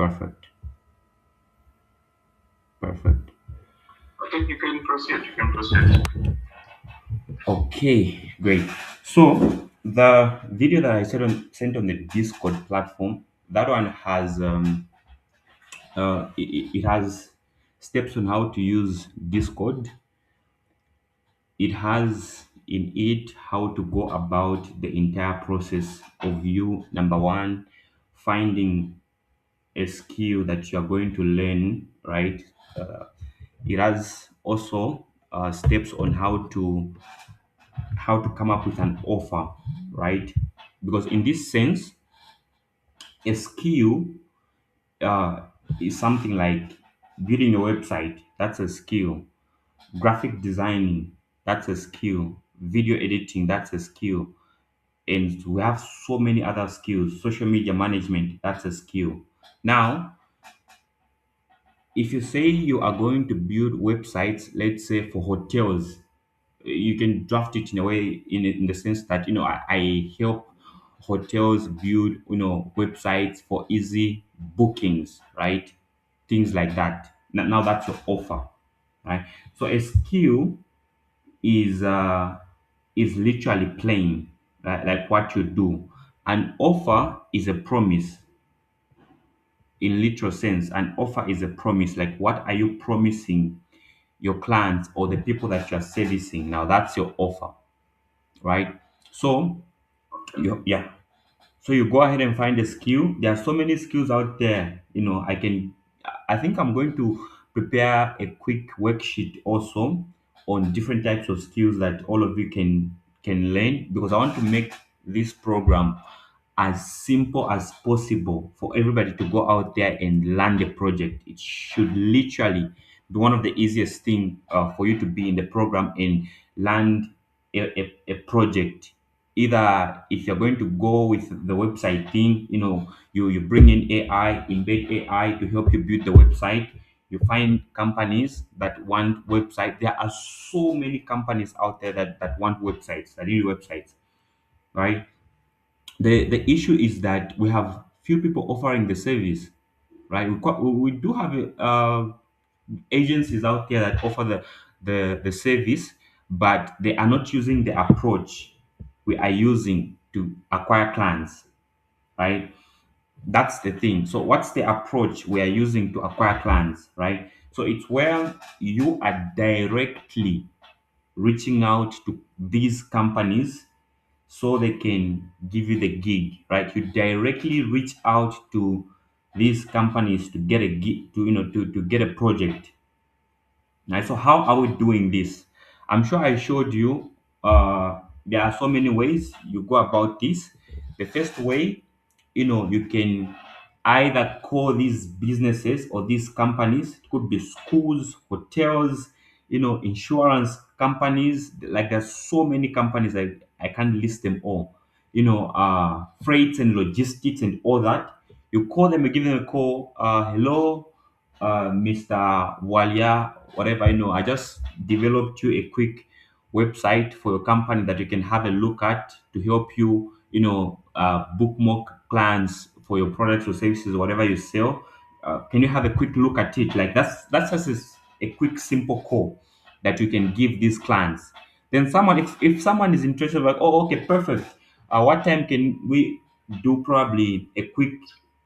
Perfect. Perfect. Okay, you can proceed. You can proceed. Okay, great. So the video that I sent on the Discord platform, that one has it has steps on how to use Discord. It has in it how to go about the entire process of you, number one, finding a skill that you are going to learn, right? Uh, it has also steps on how to come up with an offer, right? Because in this sense, a skill uh, is something like building a website. That's a skill. Graphic designing. That's a skill. Video editing. That's a skill. And we have so many other skills. Social media management. That's a skill. Now, if you say you are going to build websites, let's say for hotels, you can draft it in a way in the sense that I help hotels build websites for easy bookings, right? Things like that. Now that's your offer, right? So a skill is literally plain, right? Like what you do. An offer is a promise in literal sense. An offer is a promise. Like what are you promising your clients or the people that you're servicing? Now that's your offer, right? So yeah. So you go ahead and find a skill. There are so many skills out there. I think I'm going to prepare a quick worksheet also on different types of skills that all of you can learn, because I want to make this program as simple as possible for everybody to go out there and land a project. It should literally be one of the easiest thing for you to be in the program and land a project. Either if you're going to go with the website thing, you bring in AI, embed AI to help you build the website. You find companies that want website. There are so many companies out there that want websites, that need websites, right? The issue is that we have few people offering the service, right? We do have agencies out there that offer the service, but they are not using the approach we are using to acquire clients, right? That's the thing. So what's the approach we are using to acquire clients, right? So it's where you are directly reaching out to these companies so they can give you the gig, right? You directly reach out to these companies to get a gig, to get a project. Right? So how are we doing this? I'm sure I showed you. There are so many ways you go about this. The first way, you can either call these businesses or these companies. It could be schools, hotels, insurance companies. Like there's so many companies, I can't list them all. Freights and logistics and all that. You call them, you give them a call. Hello, Mr. Walia, whatever. I just developed you a quick website for your company that you can have a look at to help you, book more clients for your products or services, whatever you sell. Can you have a quick look at it? Like that's just a quick, simple call that you can give these clients. Then if someone is interested, like, oh, okay, perfect. What time can we do? Probably a quick,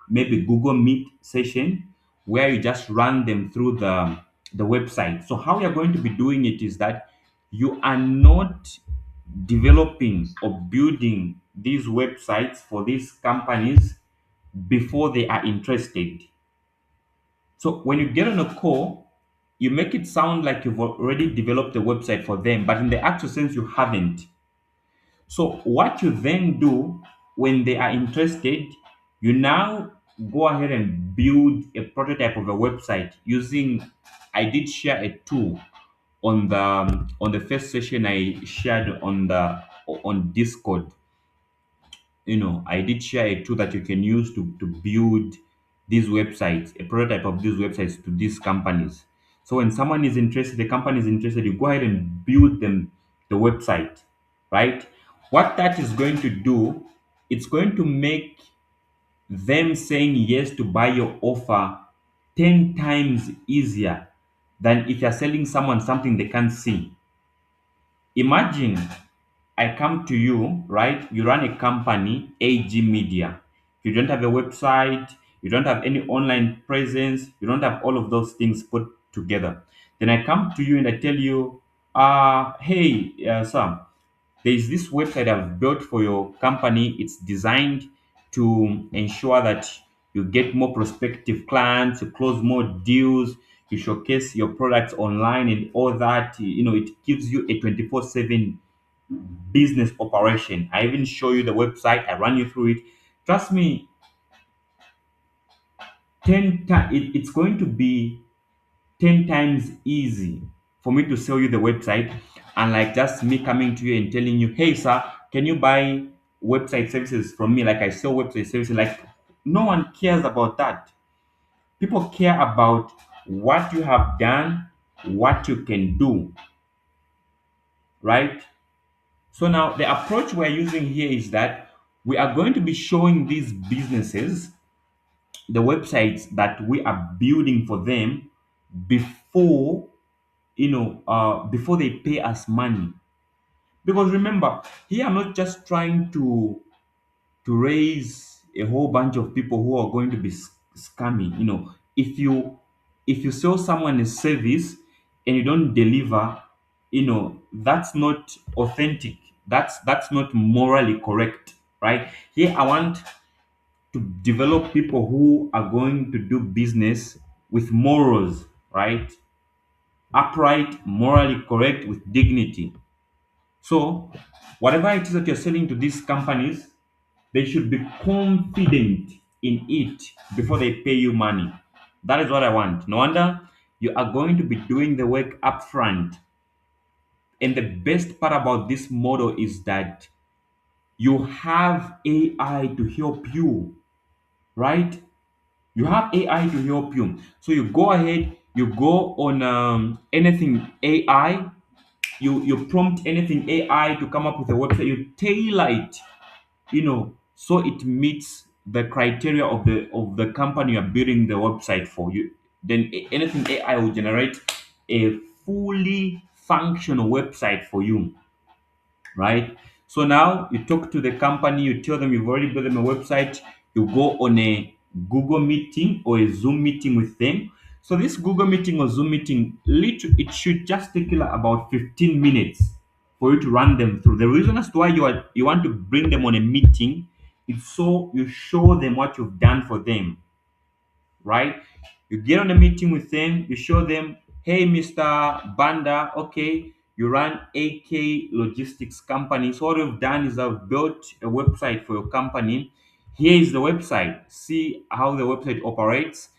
maybe Google Meet session where you just run them through the website. So how you're going to be doing it is that you are not developing or building these websites for these companies before they are interested. So when you get on a call, you make it sound like you've already developed a website for them, but in the actual sense, you haven't. So what you then do when they are interested, you now go ahead and build a prototype of a website using. I did share a tool on the first session I shared on Discord. I did share a tool that you can use to build these websites, a prototype of these websites to these companies. So when someone is interested, the company is interested, you go ahead and build them the website, right? What that is going to do, it's going to make them saying yes to buy your offer 10 times easier than if you're selling someone something they can't see. Imagine I come to you, right? You run a company, AG Media. You don't have a website, you don't have any online presence, you don't have all of those things put together. Then I come to you and I tell you, hey, Sam, there is this website I've built for your company. It's designed to ensure that you get more prospective clients, you close more deals, you showcase your products online and all that. You know, it gives you a 24/7 business operation. I even show you the website, I run you through it. Trust me, 10 times it's going to be 10 times easy for me to sell you the website, and like just me coming to you and telling you, hey sir, can you buy website services from me? Like I sell website services. Like no one cares about that. People care about what you have done, what you can do, right? So now the approach we're using here is that we are going to be showing these businesses the websites that we are building for them before, before they pay us money. Because remember, here I'm not just trying to raise a whole bunch of people who are going to be scamming. You know, if you sell someone a service and you don't deliver, that's not authentic. That's not morally correct, right? Here I want to develop people who are going to do business with morals, right? Upright, morally correct, with dignity. So, whatever it is that you're selling to these companies, they should be confident in it before they pay you money. That is what I want. No wonder you are going to be doing the work upfront. And the best part about this model is that you have AI to help you, right? You have AI to help you. So you go ahead, you go on anything AI, you prompt anything AI to come up with a website, you tailor it, so it meets the criteria of the company you're building the website for. You then anything AI will generate a fully functional website for you, right? So now you talk to the company, you tell them you've already built them a website, you go on a Google meeting or a Zoom meeting with them. So this Google meeting or Zoom meeting, literally, it should just take you like about 15 minutes for you to run them through. The reason as to why you want to bring them on a meeting is so you show them what you've done for them, right? You get on a meeting with them, you show them, hey, Mr. Banda, okay, you run AK Logistics Company. So what we've done is I've built a website for your company. Here is the website. See how the website operates.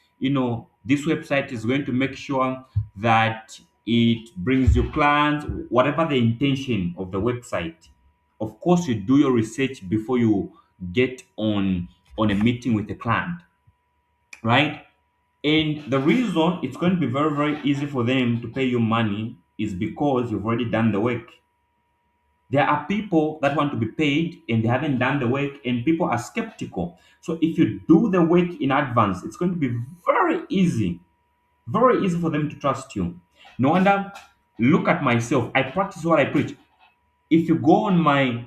This website is going to make sure that it brings you clients, whatever the intention of the website. Of course, you do your research before you get on a meeting with a client, right? And the reason it's going to be very, very easy for them to pay you money is because you've already done the work. There are people that want to be paid and they haven't done the work, and people are skeptical. So if you do the work in advance, it's going to be very easy for them to trust you. No wonder, look at myself. I practice what I preach. If you go on my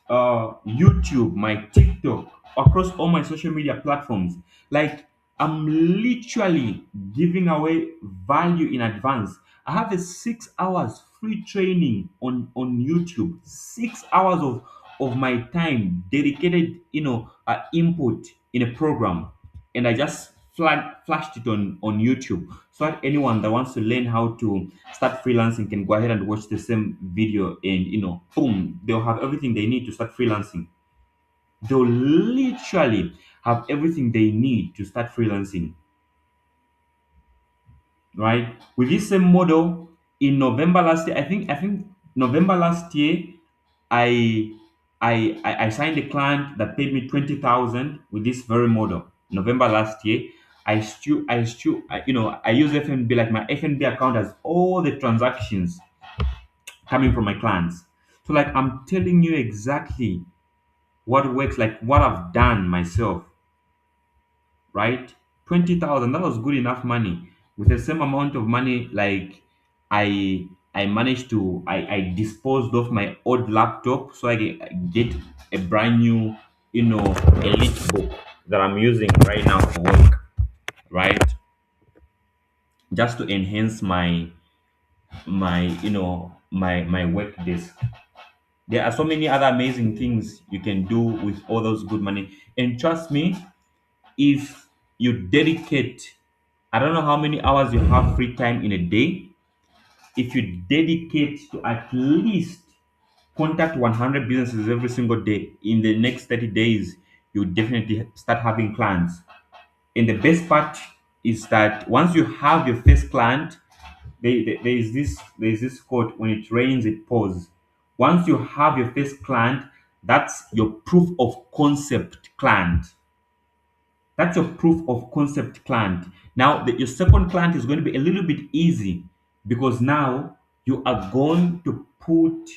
YouTube, my TikTok, across all my social media platforms, like I'm literally giving away value in advance. I have a 6 hours free training on YouTube, 6 hours of my time dedicated, input in a program, and I just flashed it on YouTube, so that anyone that wants to learn how to start freelancing can go ahead and watch the same video, and boom, they'll have everything they need to start freelancing. They'll literally have everything they need to start freelancing, right? With this same model, in November last year, I think November last year, I I signed a client that paid me 20,000 with this very model. November last year, I use FNB, like my FNB account has all the transactions coming from my clients. So like I'm telling you exactly what works, like what I've done myself, right? 20,000, that was good enough money. With the same amount of money, like I managed to I disposed of my old laptop so get a brand new, elite book that I'm using right now for work, right? Just to enhance my work desk. There are so many other amazing things you can do with all those good money. And trust me, if you dedicate, I don't know how many hours you have free time in a day. If you dedicate to at least contact 100 businesses every single day in the next 30 days, you definitely start having clients. And the best part is that once you have your first client, there is this quote: when it rains, it pours. Once you have your first client, that's your proof of concept client. That's your proof of concept client. Now, your second client is going to be a little bit easy because now you are going to put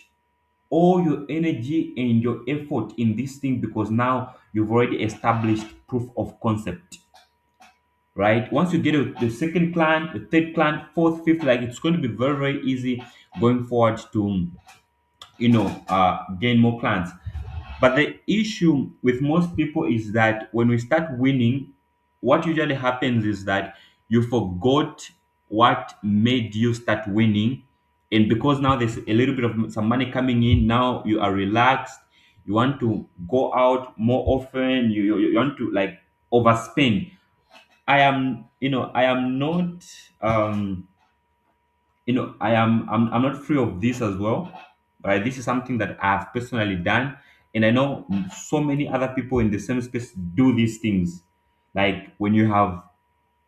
all your energy and your effort in this thing because now you've already established proof of concept, right? Once you get the second client, the third client, fourth, fifth, like it's going to be very, very easy going forward to, gain more clients. But the issue with most people is that when we start winning, what usually happens is that you forgot what made you start winning. And because now there's a little bit of some money coming in, now you are relaxed. You want to go out more often. You want to like overspend. I am not, I'm not free of this as well, right? This is something that I've personally done, and I know so many other people in the same space do these things. Like when you have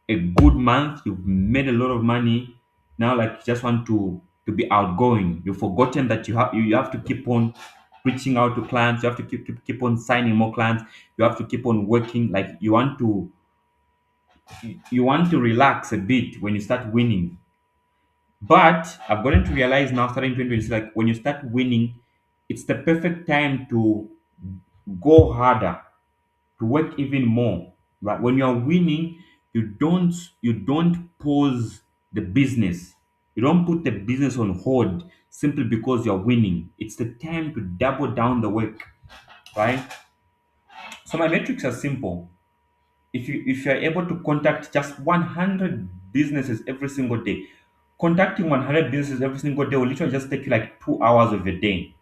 a good month, you've made a lot of money. Now, like you just want to be outgoing. You've forgotten that you have to keep on reaching out to clients. You have to keep on signing more clients. You have to keep on working. Like you want to relax a bit when you start winning. But I've gotten to realize now, starting 2026, like when you start winning, it's the perfect time to go harder, to work even more. Right? When you're winning, you don't pause the business. You don't put the business on hold simply because you're winning. It's the time to double down the work, right? So my metrics are simple. If you're able to contact just 100 businesses every single day, contacting 100 businesses every single day will literally just take you like 2 hours of your day.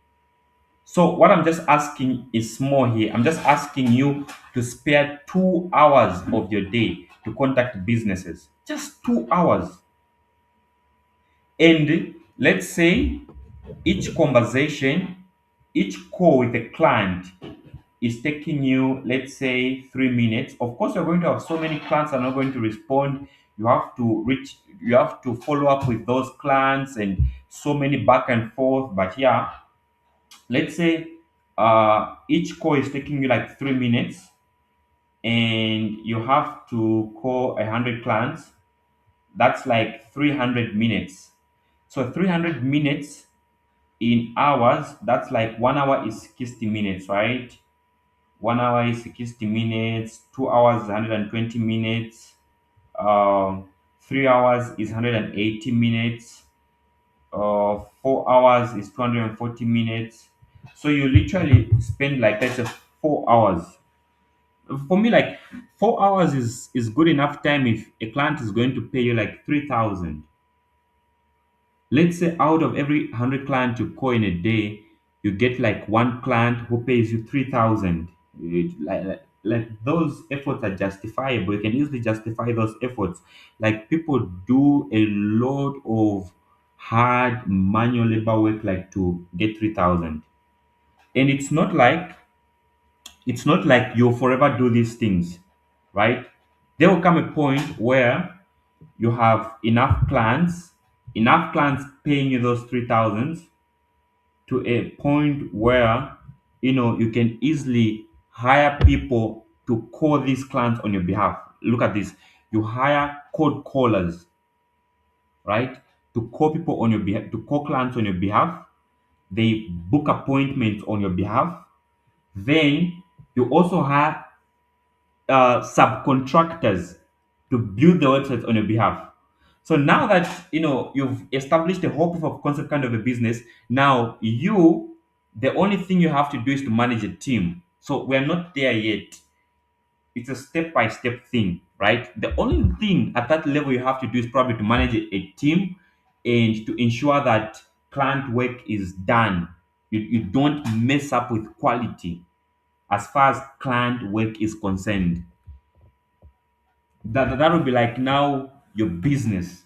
So what I'm just asking is small here. I'm just asking you to spare 2 hours of your day to contact businesses. Just 2 hours. And let's say each conversation, each call with a client is taking you, let's say, 3 minutes. Of course, you're going to have so many clients are not going to respond. You have to follow up with those clients and so many back and forth. But yeah, let's say each call is taking you like 3 minutes and you have to call 100 clients. That's like 300 minutes. So 300 minutes in hours, that's like 1 hour is 60 minutes, right? 1 hour is 60 minutes, 2 hours is 120 minutes, 3 hours is 180 minutes, 4 hours is 240 minutes. So you literally spend like, let's say, 4 hours. For me, like 4 hours is good enough time if a client is going to pay you like 3,000. Let's say out of every 100 clients you call in a day, you get like one client who pays you 3,000. Like those efforts are justifiable. You can easily justify those efforts. Like people do a lot of hard manual labor work like to get 3,000. And it's not like you'll forever do these things, right? There will come a point where you have enough clients paying you those 3,000 to a point where you can easily hire people to call these clients on your behalf. Look at this. You hire cold callers, right? To call people on your behalf, to call clients on your behalf. They book appointments on your behalf. Then you also have subcontractors to build the websites on your behalf. So now that you've established a whole proof of concept kind of a business, now the only thing you have to do is to manage a team. So we're not there yet. It's a step by step thing, right? The only thing at that level you have to do is probably to manage a team and to ensure that client work is done. You don't mess up with quality as far as client work is concerned. That would be like now your business,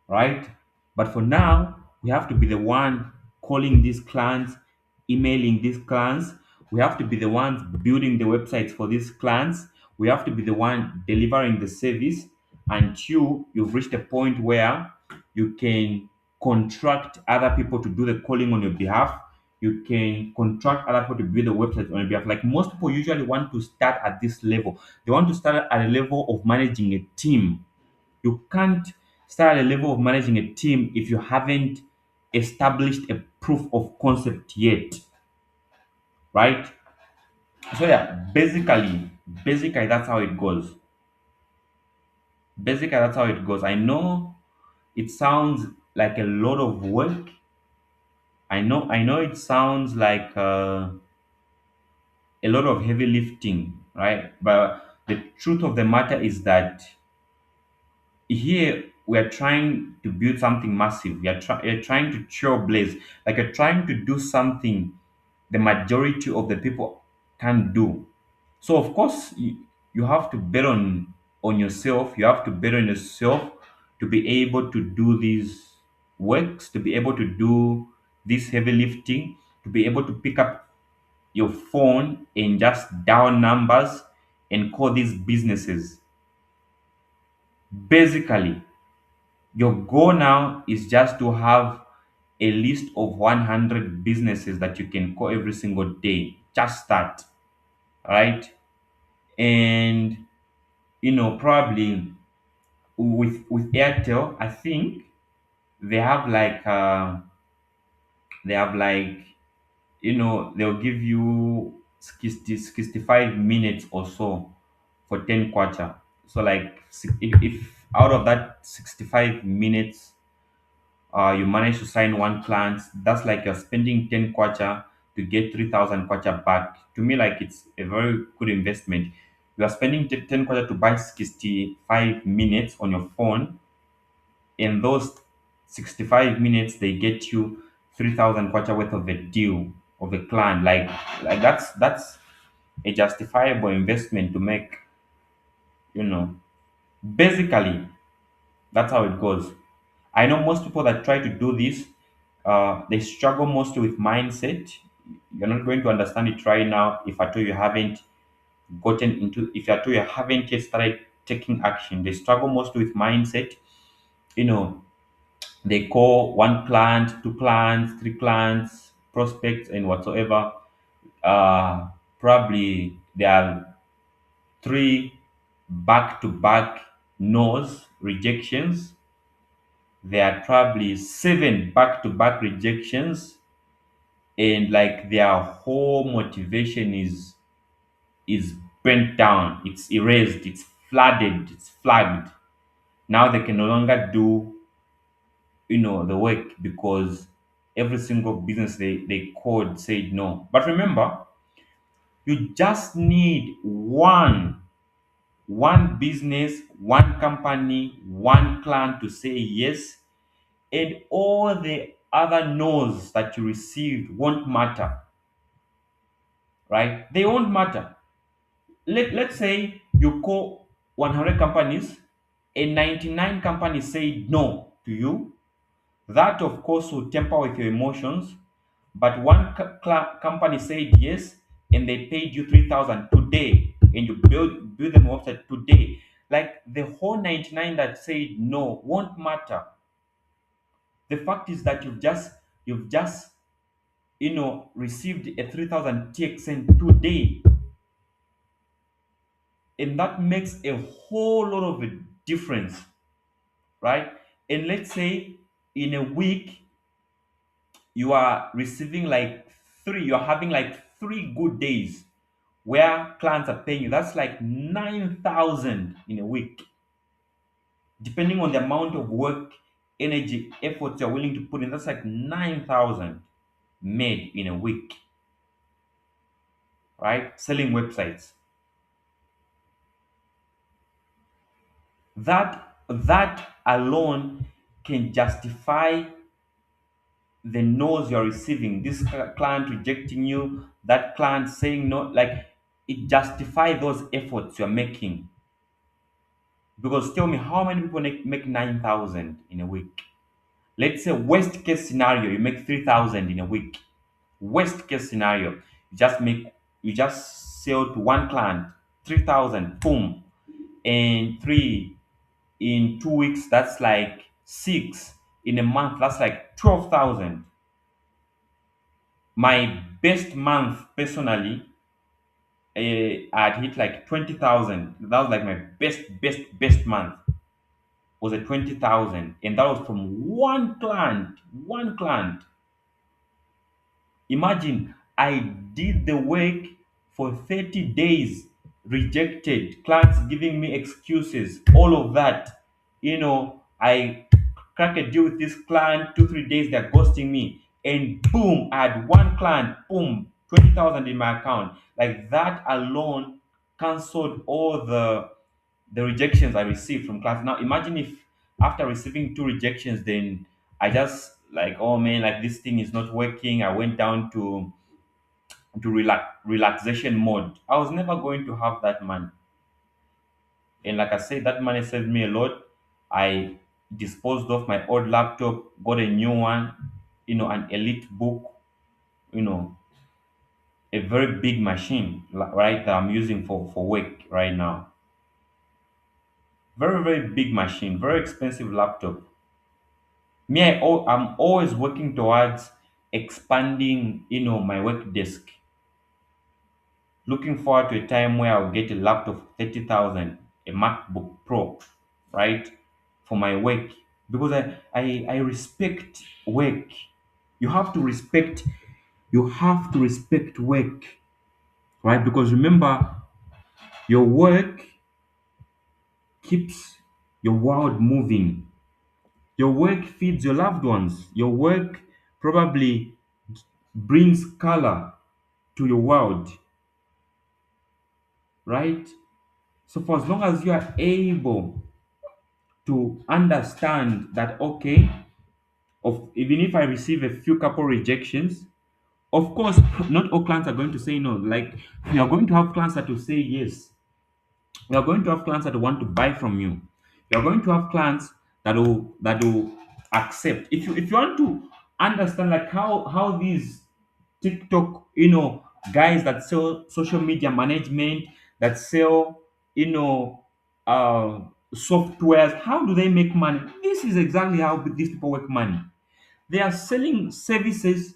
right? But for now, we have to be the one calling these clients, emailing these clients. We have to be the ones building the websites for these clients. We have to be the one delivering the service until you've reached a point where you can contract other people to do the calling on your behalf. You can contract other people to build the website on your behalf. Like most people usually want to start at this level. They want to start at a level of managing a team. You can't start at a level of managing a team if you haven't established a proof of concept yet, right? So yeah, basically that's how it goes. Basically that's how it goes. I know it sounds like a lot of work. I know it sounds like a lot of heavy lifting, right? But the truth of the matter is that here we are trying to build something massive. You're trying to trailblaze, like you're trying to do something the majority of the people can't do. So of course you have to bet on yourself. You have to bet on yourself to be able to do these works, to be able to do this heavy lifting, to be able to pick up your phone and just dial numbers and call these businesses. Basically, your goal now is just to have a list of 100 businesses that you can call every single day. Just that, right? And probably with Airtel, I think they have like they have like they'll give you 65 minutes or so for 10 kwacha. So like if out of that 65 minutes you manage to sign one client, that's like you're spending 10 kwacha to get 3,000 kwacha back. To me, like it's a very good investment. You are spending 10 kwacha to buy 65 minutes on your phone. In those 65 minutes, they get you 3,000 kwacha worth of a deal of a client. Like that's a justifiable investment to make, you know. Basically, that's how it goes. I know most people that try to do this, they struggle mostly with mindset. You're not going to understand it right now if at all you haven't if at all you haven't yet started taking action. They struggle mostly with mindset. You know, they call one client, two clients, three clients, prospects, and whatsoever. Uh, Probably there are three back to back no's, rejections. There are probably seven back to back rejections, and like their whole motivation is burnt down, it's erased, it's flooded, it's flagged. Now they can no longer do the work because every single business they called said no. But remember, you just need one business, one company, one client to say yes, and all the other no's that you received won't matter, right? They won't matter. Let's say you call 100 companies and 99 companies say no to you. That, of course, will temper with your emotions. But one company said yes and they paid you 3,000 today and you build them a website today. Like the whole 99 that said no won't matter. The fact is that you've just received a 3,000 TXN today, and that makes a whole lot of a difference, right? And let's say in a week you are receiving like you're having like 3 good days where clients are paying you. That's like 9,000 in a week, depending on the amount of work, energy, effort you're willing to put in. That's like 9,000 made in a week, right? Selling websites. That alone can justify the no's you're receiving. This client rejecting you, that client saying no, like it justify those efforts you're making. Because tell me, how many people make 9,000 in a week? Let's say worst case scenario, you make 3,000 in a week. Worst case scenario, you just sell to one client 3,000, boom, and three in 2 weeks. That's like six in a month. That's like 12,000. My best month personally, I'd hit like 20,000. That was like my best month was a 20,000, and that was from one client. One client. Imagine I did the work for 30 days, rejected, clients giving me excuses, all of that. I crack a deal with this client, 2, 3 days, they're ghosting me. And boom, I had one client, boom, 20,000 in my account. Like that alone cancelled all the rejections I received from clients. Now imagine if after receiving two rejections, then I just like, oh man, like this thing is not working. I went down to relaxation mode. I was never going to have that money. And like I said, that money saved me a lot. I disposed of my old laptop, got a new one, an elite book, you know, a very big machine, right, that I'm using for work right now. Very, very big machine, very expensive laptop. I'm always working towards expanding, my work desk. Looking forward to a time where I'll get a laptop for 30,000, a MacBook Pro, right? For my work. Because I respect work. You have to respect you have to respect work, right? Because remember, your work keeps your world moving. Your work feeds your loved ones. Your work probably brings color to your world, right? So for as long as you are able to understand that, okay, of even if I receive a few couple rejections, of course not all clients are going to say no. Like you are going to have clients that will say yes. You are going to have clients that want to buy from you. You are going to have clients that will accept. If you want to understand like how these TikTok, guys that sell social media management, that sell, you know, uh, softwares, how do they make money? This is exactly how these people make money. They are selling services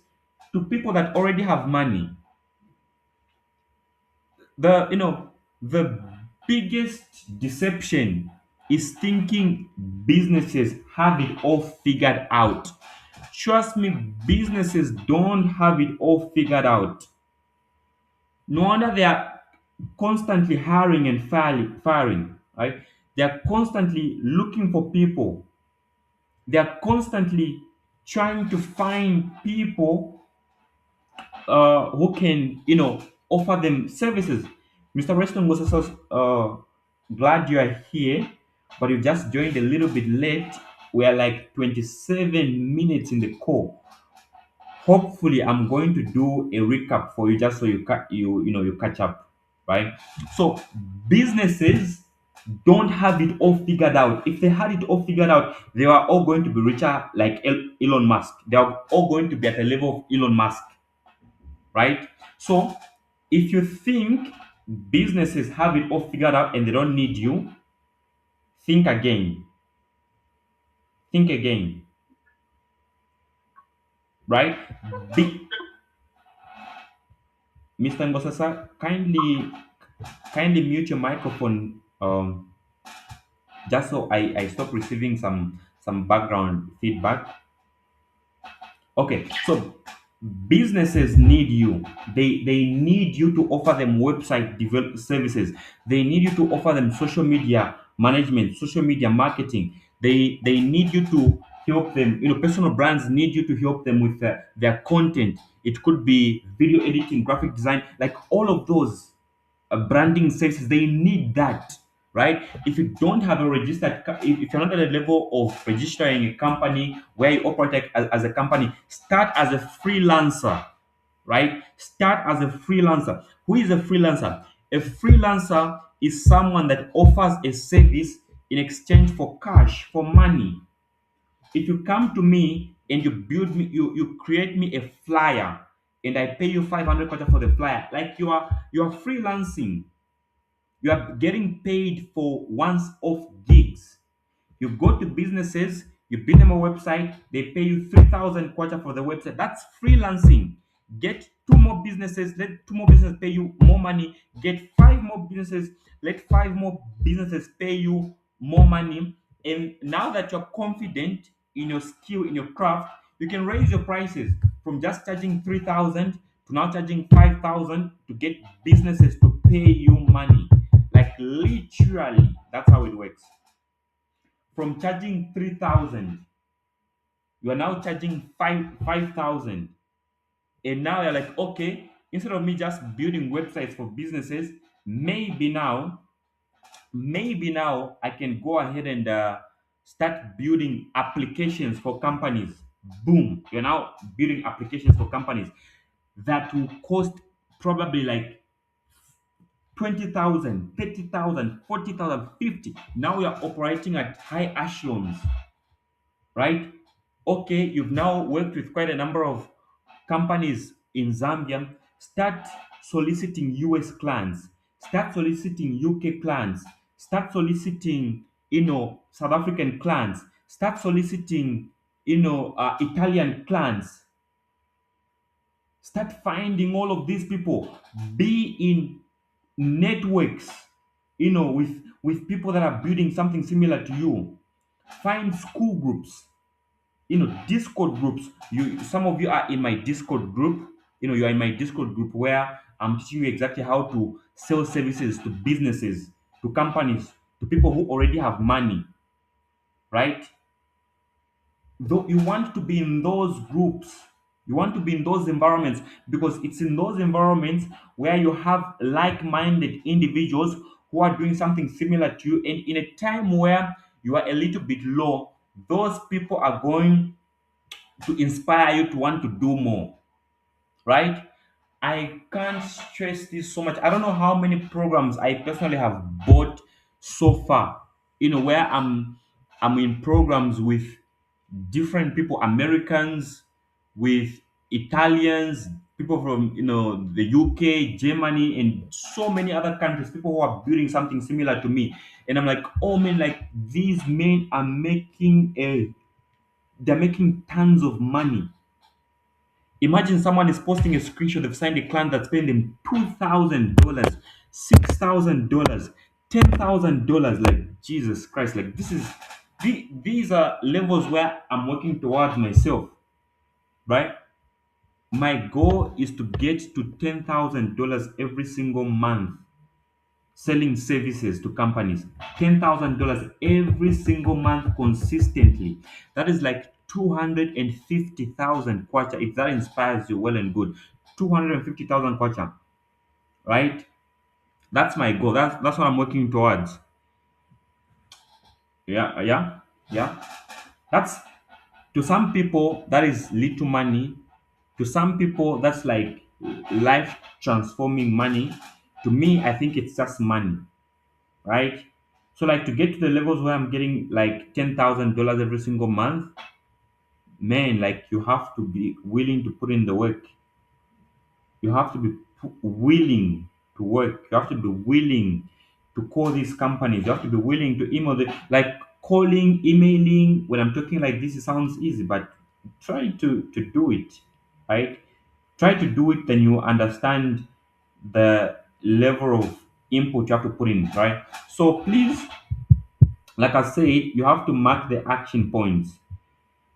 to people that already have money. The biggest deception is thinking businesses have it all figured out. Trust me, businesses don't have it all figured out. No wonder they are constantly hiring and firing, right? They are constantly looking for people. They are constantly trying to find people who can, offer them services. Mr. Reston was also glad you are here, but you just joined a little bit late. We are like 27 minutes in the call. Hopefully, I'm going to do a recap for you just so you catch up, right? So businesses don't have it all figured out. If they had it all figured out, they are all going to be richer like Elon Musk. They are all going to be at the level of Elon Musk, right? So if you think businesses have it all figured out and they don't need you, think again. Think again, right? Mr. Ngosasa, kindly mute your microphone, just so I stop receiving some background feedback. Okay, so Businesses need you. They need you to offer them website develop services. They need you to offer them social media management, social media marketing. They need you to help them. Personal brands need you to help them with their content. It could be video editing, graphic design, like all of those branding services. They need that, right? If you don't have a registered if you're not at a level of registering a company where you operate as a company, start as a freelancer, right? Start as a freelancer. Who is a freelancer? A freelancer is someone that offers a service in exchange for cash, for money. If you come to me and you build me, you create me a flyer, and I pay you 500 kwacha for the flyer, like you are freelancing. You are getting paid for once off gigs. You go to businesses, you build them a website, they pay you 3,000 kwacha for the website. That's freelancing. Get two more businesses, let two more businesses pay you more money. Get five more businesses, let five more businesses pay you more money. And now that you're confident in your skill, in your craft, you can raise your prices from just charging 3,000 to now charging 5,000 to get businesses to pay you money. Like literally, that's how it works. From charging 3,000, you are now charging 5,000. And now you're like, okay, instead of me just building websites for businesses, maybe now, maybe now I can go ahead and start building applications for companies. Boom, you're now building applications for companies that will cost probably like 20,000, 30,000, 40,000, 50. Now we are operating at high echelons, right? Okay, you've now worked with quite a number of companies in Zambia. Start soliciting US clients, start soliciting UK clients, start soliciting, South African clients, start soliciting, Italian clients. Start finding all of these people. Be in networks, with people that are building something similar to you. Find school groups, Discord groups. Some of you are in my Discord group. You are in my Discord group where I'm teaching you exactly how to sell services to businesses, to companies, to people who already have money, right? Though you want to be in those groups, you want to be in those environments, because it's in those environments where you have like-minded individuals who are doing something similar to you, and in a time where you are a little bit low, those people are going to inspire you to want to do more, right? I can't stress this so much. I don't know how many programs I personally have bought so far, where I'm in programs with different people, Americans, with Italians, people from the UK, Germany, and so many other countries, people who are building something similar to me. And I'm like, oh man, like these men are making a they're making tons of money. Imagine someone is posting a screenshot, they've signed a client that's paying them $2,000, $6,000, $10,000. Like Jesus Christ, like these are levels where I'm working towards myself, right? My goal is to get to $10,000 every single month selling services to companies. $10,000 every single month consistently. That is like 250,000 kwacha. If that inspires you, well and good. 250,000 kwacha, right? That's my goal. That's what I'm working towards. Yeah, yeah, yeah. That's To some people that is little money. To some people that's like life transforming money. To me, I think it's just money, right? So like to get to the levels where I'm getting like $10,000 every single month, man, like you have to be willing to put in the work. You have to be willing to work. You have to be willing to call these companies. You have to be willing to email them. Like calling, emailing. When I'm talking like this, it sounds easy, but try to do it, right? Try to do it, then you understand the level of input you have to put in, right? So please, like I said, you have to mark the action points.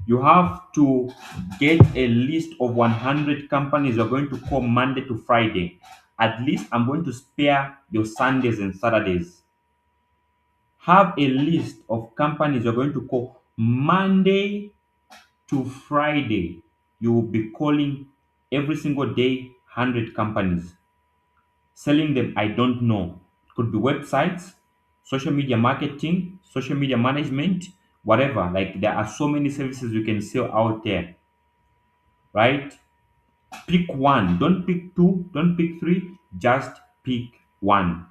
You have to get a list of 100 companies you're going to call Monday to Friday. At least I'm going to spare your Sundays and Saturdays. Have a list of companies you're going to call Monday to Friday. You will be calling every single day 100 companies. Selling them, I don't know. Could be websites, social media marketing, social media management, whatever. Like there are so many services you can sell out there, right? Pick one. Don't pick two, don't pick three, just pick one.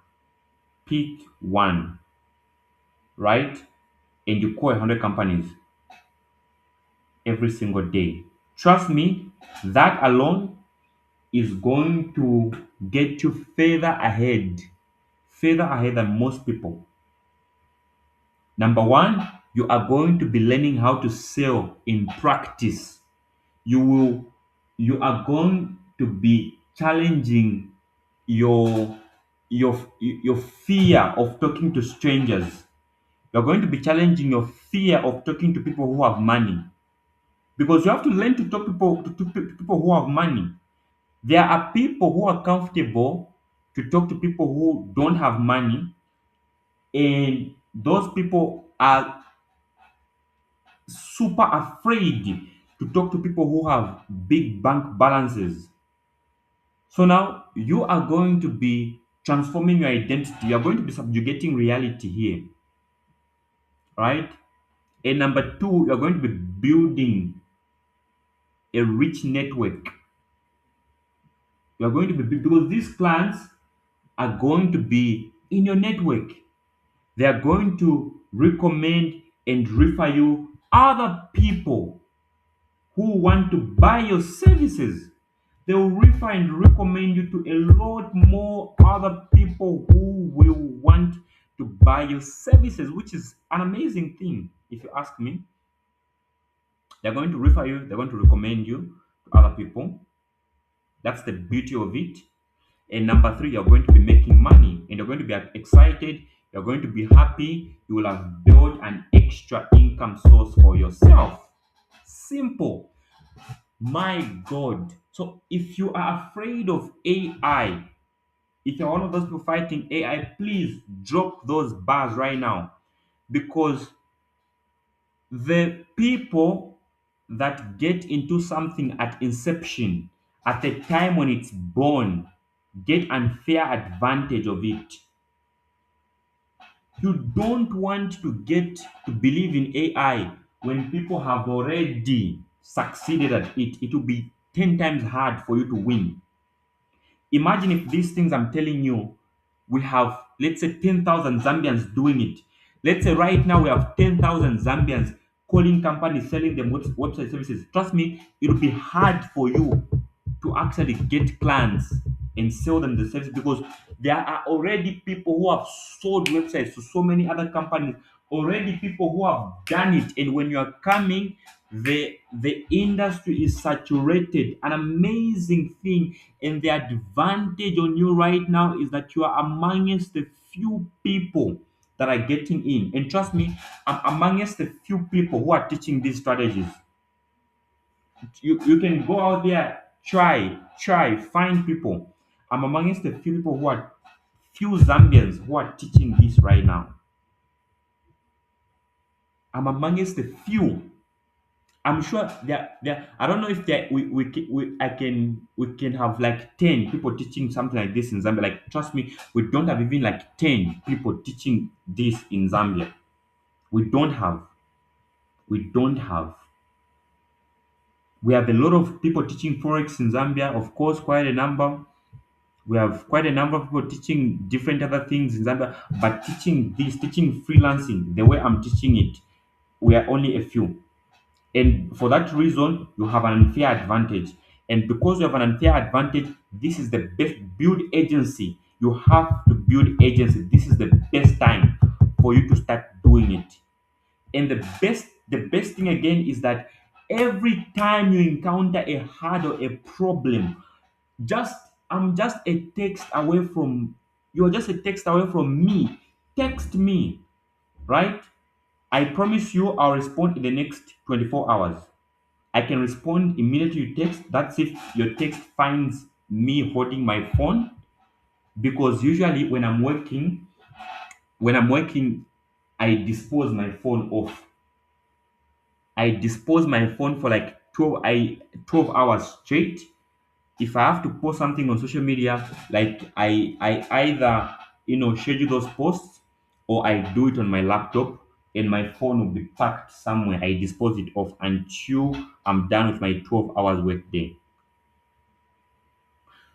Pick one, right? And you call 100 companies every single day. Trust me, that alone is going to get you further ahead than most people. Number one, you are going to be learning how to sell in practice. You will, you are going to be challenging your your fear of talking to strangers. You're going to be challenging your fear of talking to people who have money because you have to learn to talk to people who have money. There are people who are comfortable to talk to people who don't have money, and those people are super afraid to talk to people who have big bank balances. So now you are going to be transforming your identity. You are going to be subjugating reality here, right? And number two, you're going to be building a rich network. You're going to be because these clients are going to be in your network. They are going to recommend and refer you other people who want to buy your services. They will refer and recommend you to a lot more other people who will want to buy your services, which is an amazing thing. If you ask me, they're going to refer you, they're going to recommend you to other people. That's the beauty of it. And number three, you're going to be making money and you're going to be excited. You're going to be happy. You will have built an extra income source for yourself. Simple. My God. So if you are afraid of AI, if you're one of those people fighting AI, please drop those bars right now because the people that get into something at inception, at the time when it's born, get unfair advantage of it. You don't want to get to believe in AI when people have already succeeded at it. It will be 10 times hard for you to win. Imagine if these things I'm telling you, we have, let's say, 10,000 Zambians doing it. Let's say right now we have 10,000 Zambians calling companies, selling them website services. Trust me, it will be hard for you to actually get clients and sell them the service because there are already people who have sold websites to so many other companies, already people who have done it. And when you are coming, the industry is saturated, an amazing thing. And the advantage on you right now is that you are amongst the few people that are getting in. And trust me, I'm amongst the few people who are teaching these strategies. You can go out there, find people. I'm amongst the few people who are few Zambians who are teaching this right now. I'm amongst the few. I'm sure there. I don't know if there we can have like 10 people teaching something like this in Zambia. Like trust me, we don't have even like 10 people teaching this in Zambia. We don't have. We don't have. We have a lot of people teaching forex in Zambia. Of course, quite a number. We have quite a number of people teaching different other things in Zambia, but teaching freelancing the way I'm teaching it, we are only a few. And for that reason, you have an unfair advantage. And because you have an unfair advantage, this is the best build agency. You have to build agency. This is the best time for you to start doing it. And the best thing again is that every time you encounter a hard or a problem, just I'm just a text away from you're just a text away from me. Text me, right? I promise you I'll respond in the next 24 hours. I can respond immediately to text. That's if your text finds me holding my phone. Because usually when I'm working, I dispose my phone off. I dispose my phone for like 12 hours straight. If I have to post something on social media, like I either schedule those posts or I do it on my laptop and my phone will be packed somewhere. I dispose it off until I'm done with my 12 hours work day.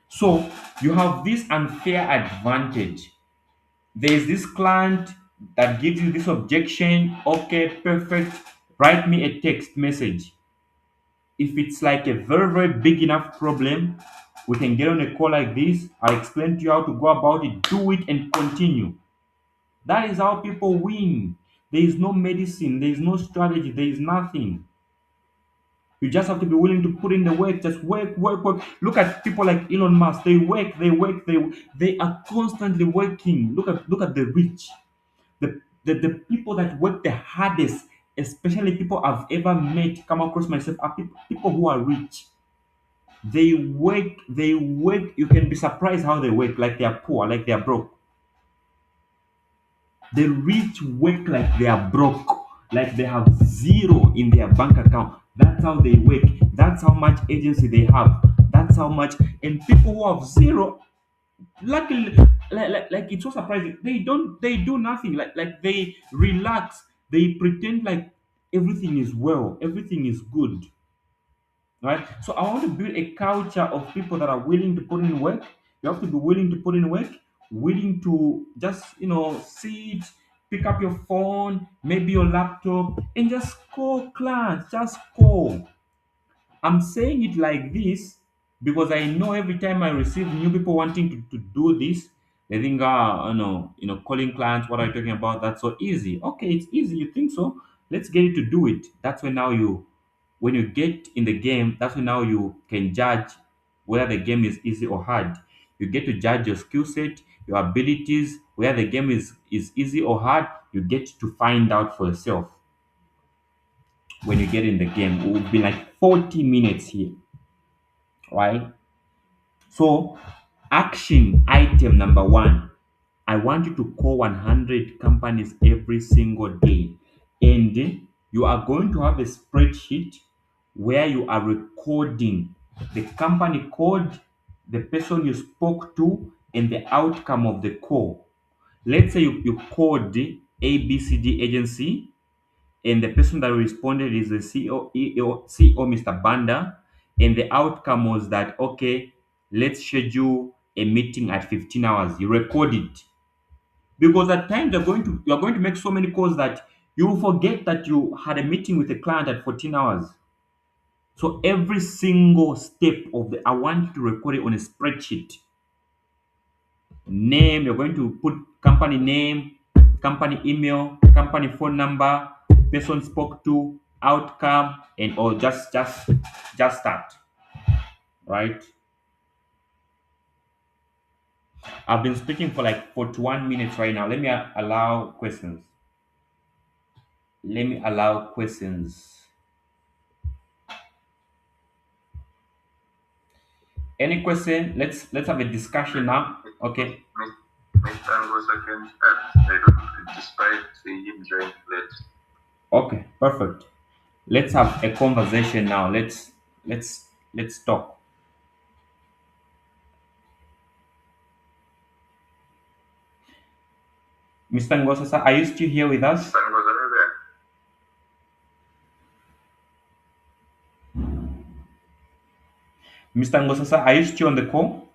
So you have this unfair advantage. There's this client that gives you this objection. Okay, perfect. Write me a text message. If it's like a very, very big enough problem, we can get on a call like this. I'll explain to you how to go about it, do it, and continue. That is how people win. There is no medicine, there is no strategy, there is nothing. You just have to be willing to put in the work, just work, work, work. Look at people like Elon Musk. They work, they work, they are constantly working. Look at the rich. The people that work the hardest, especially people I've ever met, come across myself, are people who are rich. They work. You can be surprised how they work, like they are poor, like they are broke. The rich work like they are broke, like they have zero in their bank account. That's how they work. That's how much agency they have. That's how much. And people who have zero, luckily, like it's so surprising. They do nothing. Like they relax. They pretend like everything is well, everything is good. Right? So I want to build a culture of people that are willing to put in work. You have to be willing to put in work, willing to just sit, pick up your phone, maybe your laptop, and just call clients. Just call. I'm saying it like this because I know every time I receive new people wanting to do this, they think, calling clients, what are you talking about? That's so easy. Okay, it's easy. You think so? Let's get you to do it. That's when now when you get in the game, that's when now you can judge whether the game is easy or hard. You get to judge your skill set, your abilities, whether the game is easy or hard. You get to find out for yourself when you get in the game. It will be like 40 minutes here, right? So, action item number one, I want you to call 100 companies every single day. And you are going to have a spreadsheet where you are recording the company code, the person you spoke to, and the outcome of the call. Let's say you called the ABCD agency and the person that responded is the CEO, Mr. Banda, and the outcome was that okay, let's schedule a meeting at 15 hours. You record it because at times you're going to make so many calls that you will forget that you had a meeting with a client at 14 hours. So every single step of the I want you to record it on a spreadsheet. Name, you're going to put company name, company email, company phone number, person spoke to, outcome, and or just start. Right? I've been speaking for like 41 minutes right now. Allow questions. Let me allow questions. Any question? Let's have a discussion now. Okay. Mr. Angos, I can add. I don't, despite him joining late. Okay, perfect. Let's have a conversation now. Let's talk. Mr. Ngosasa, are you still here with us? Mr. Angos, are you there? Mr. Ngosasa, are you still on the call?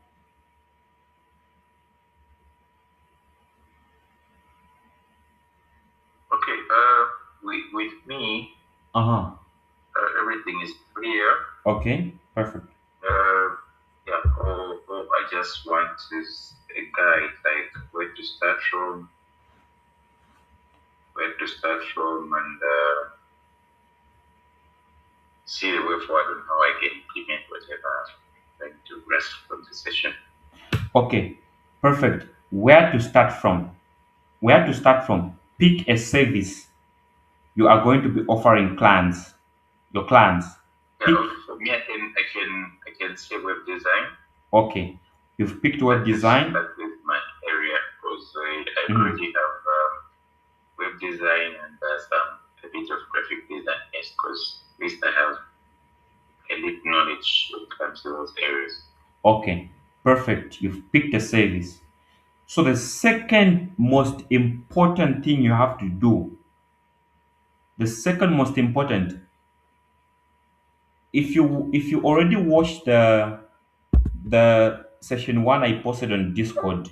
Okay, with me, Uh-huh. everything is clear. Okay, perfect. Yeah, I just want a guide, like where to start from, and see the way forward on how I can implement whatever I'm trying to grasp from the session. Okay, perfect. Where to start from? Where to start from? Pick a service. you are going to be offering clans, your clans. Yeah, Pick, okay. For me, I can say web design. okay, you've picked web That is design. that is my area because I Mhm. already have web design and some a bit of graphic design. Yes, because at least I have a little knowledge when it comes to those areas. Okay, perfect. You've picked a service. So the second most important thing you have to do, the second most important, if you already watched the session one I posted on Discord,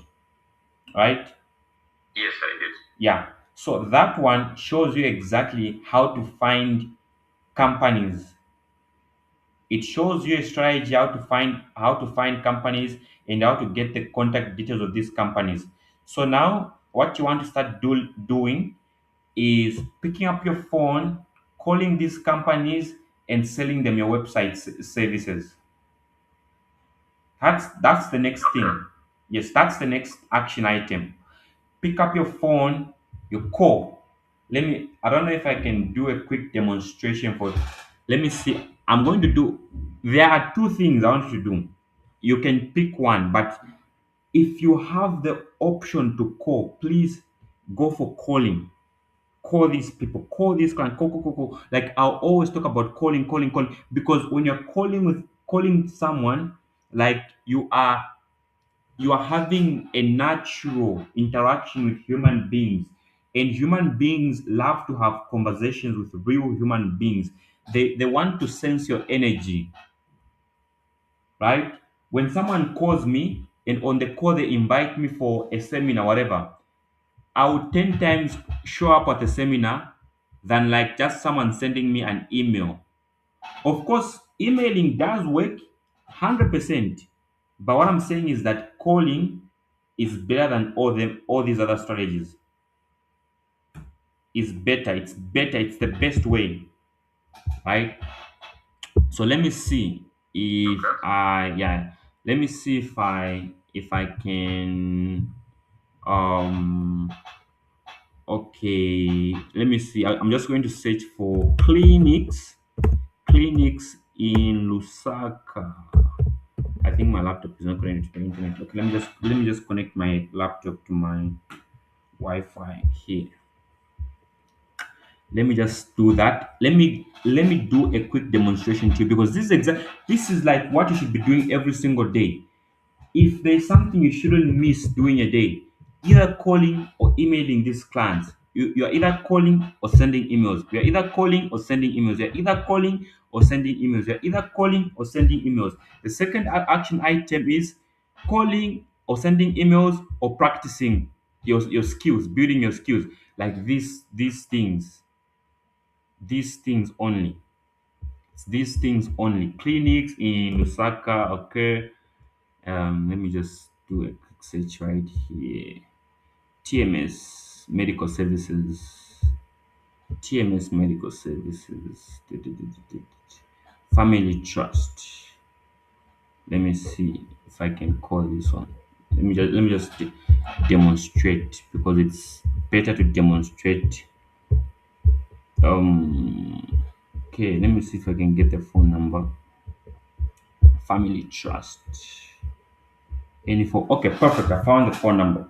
right? Yes, I did. Yeah. So that one shows you exactly how to find companies. It shows you a strategy how to find companies and how to get the contact details of these companies. So now what you want to start doing is picking up your phone, calling these companies and selling them your website services. That's the next Okay. thing. Yes, that's the next action item. Pick up your phone, you call. I don't know if I can do a quick demonstration for, let me see. I'm going to do, there are two things I want you to do. You can pick one, but if you have the option to call, please go for calling. Call these people, call this client, call. Like I'll always talk about calling, because when you're calling someone, like you are having a natural interaction with human beings, and human beings love to have conversations with real human beings. They want to sense your energy, right? When someone calls me and on the call they invite me for a seminar, whatever, I would 10 times show up at the seminar than like just someone sending me an email. Of course, emailing does work 100%. But what I'm saying is that calling is better than all these other strategies. It's better. It's better. It's the best way, right? So let me see if Okay. I yeah. Let me see if I can okay. Let me see. I'm just going to search for clinics in Lusaka. I think my laptop is not connected to the internet. Okay, let me just connect my laptop to my Wi-Fi here. Let me just do that. Let me do a quick demonstration to you, because this is like what you should be doing every single day. If there's something you shouldn't miss doing a day, either calling or emailing these clients. You're either calling or sending emails. You're either calling or sending emails. You're either calling or sending emails. You're either calling or sending emails. The second action item is calling or sending emails or practicing your skills, building your skills. Like these things only. It's these things only. Clinics in Lusaka, okay. Let me just do a quick search right here. TMS Medical Services. TMS Medical Services. Family Trust. Let me see if I can call this one. Let me just demonstrate, because it's better to demonstrate. Okay, let me see if I can get the phone number. Family Trust. Info. Okay, perfect. I found the phone number.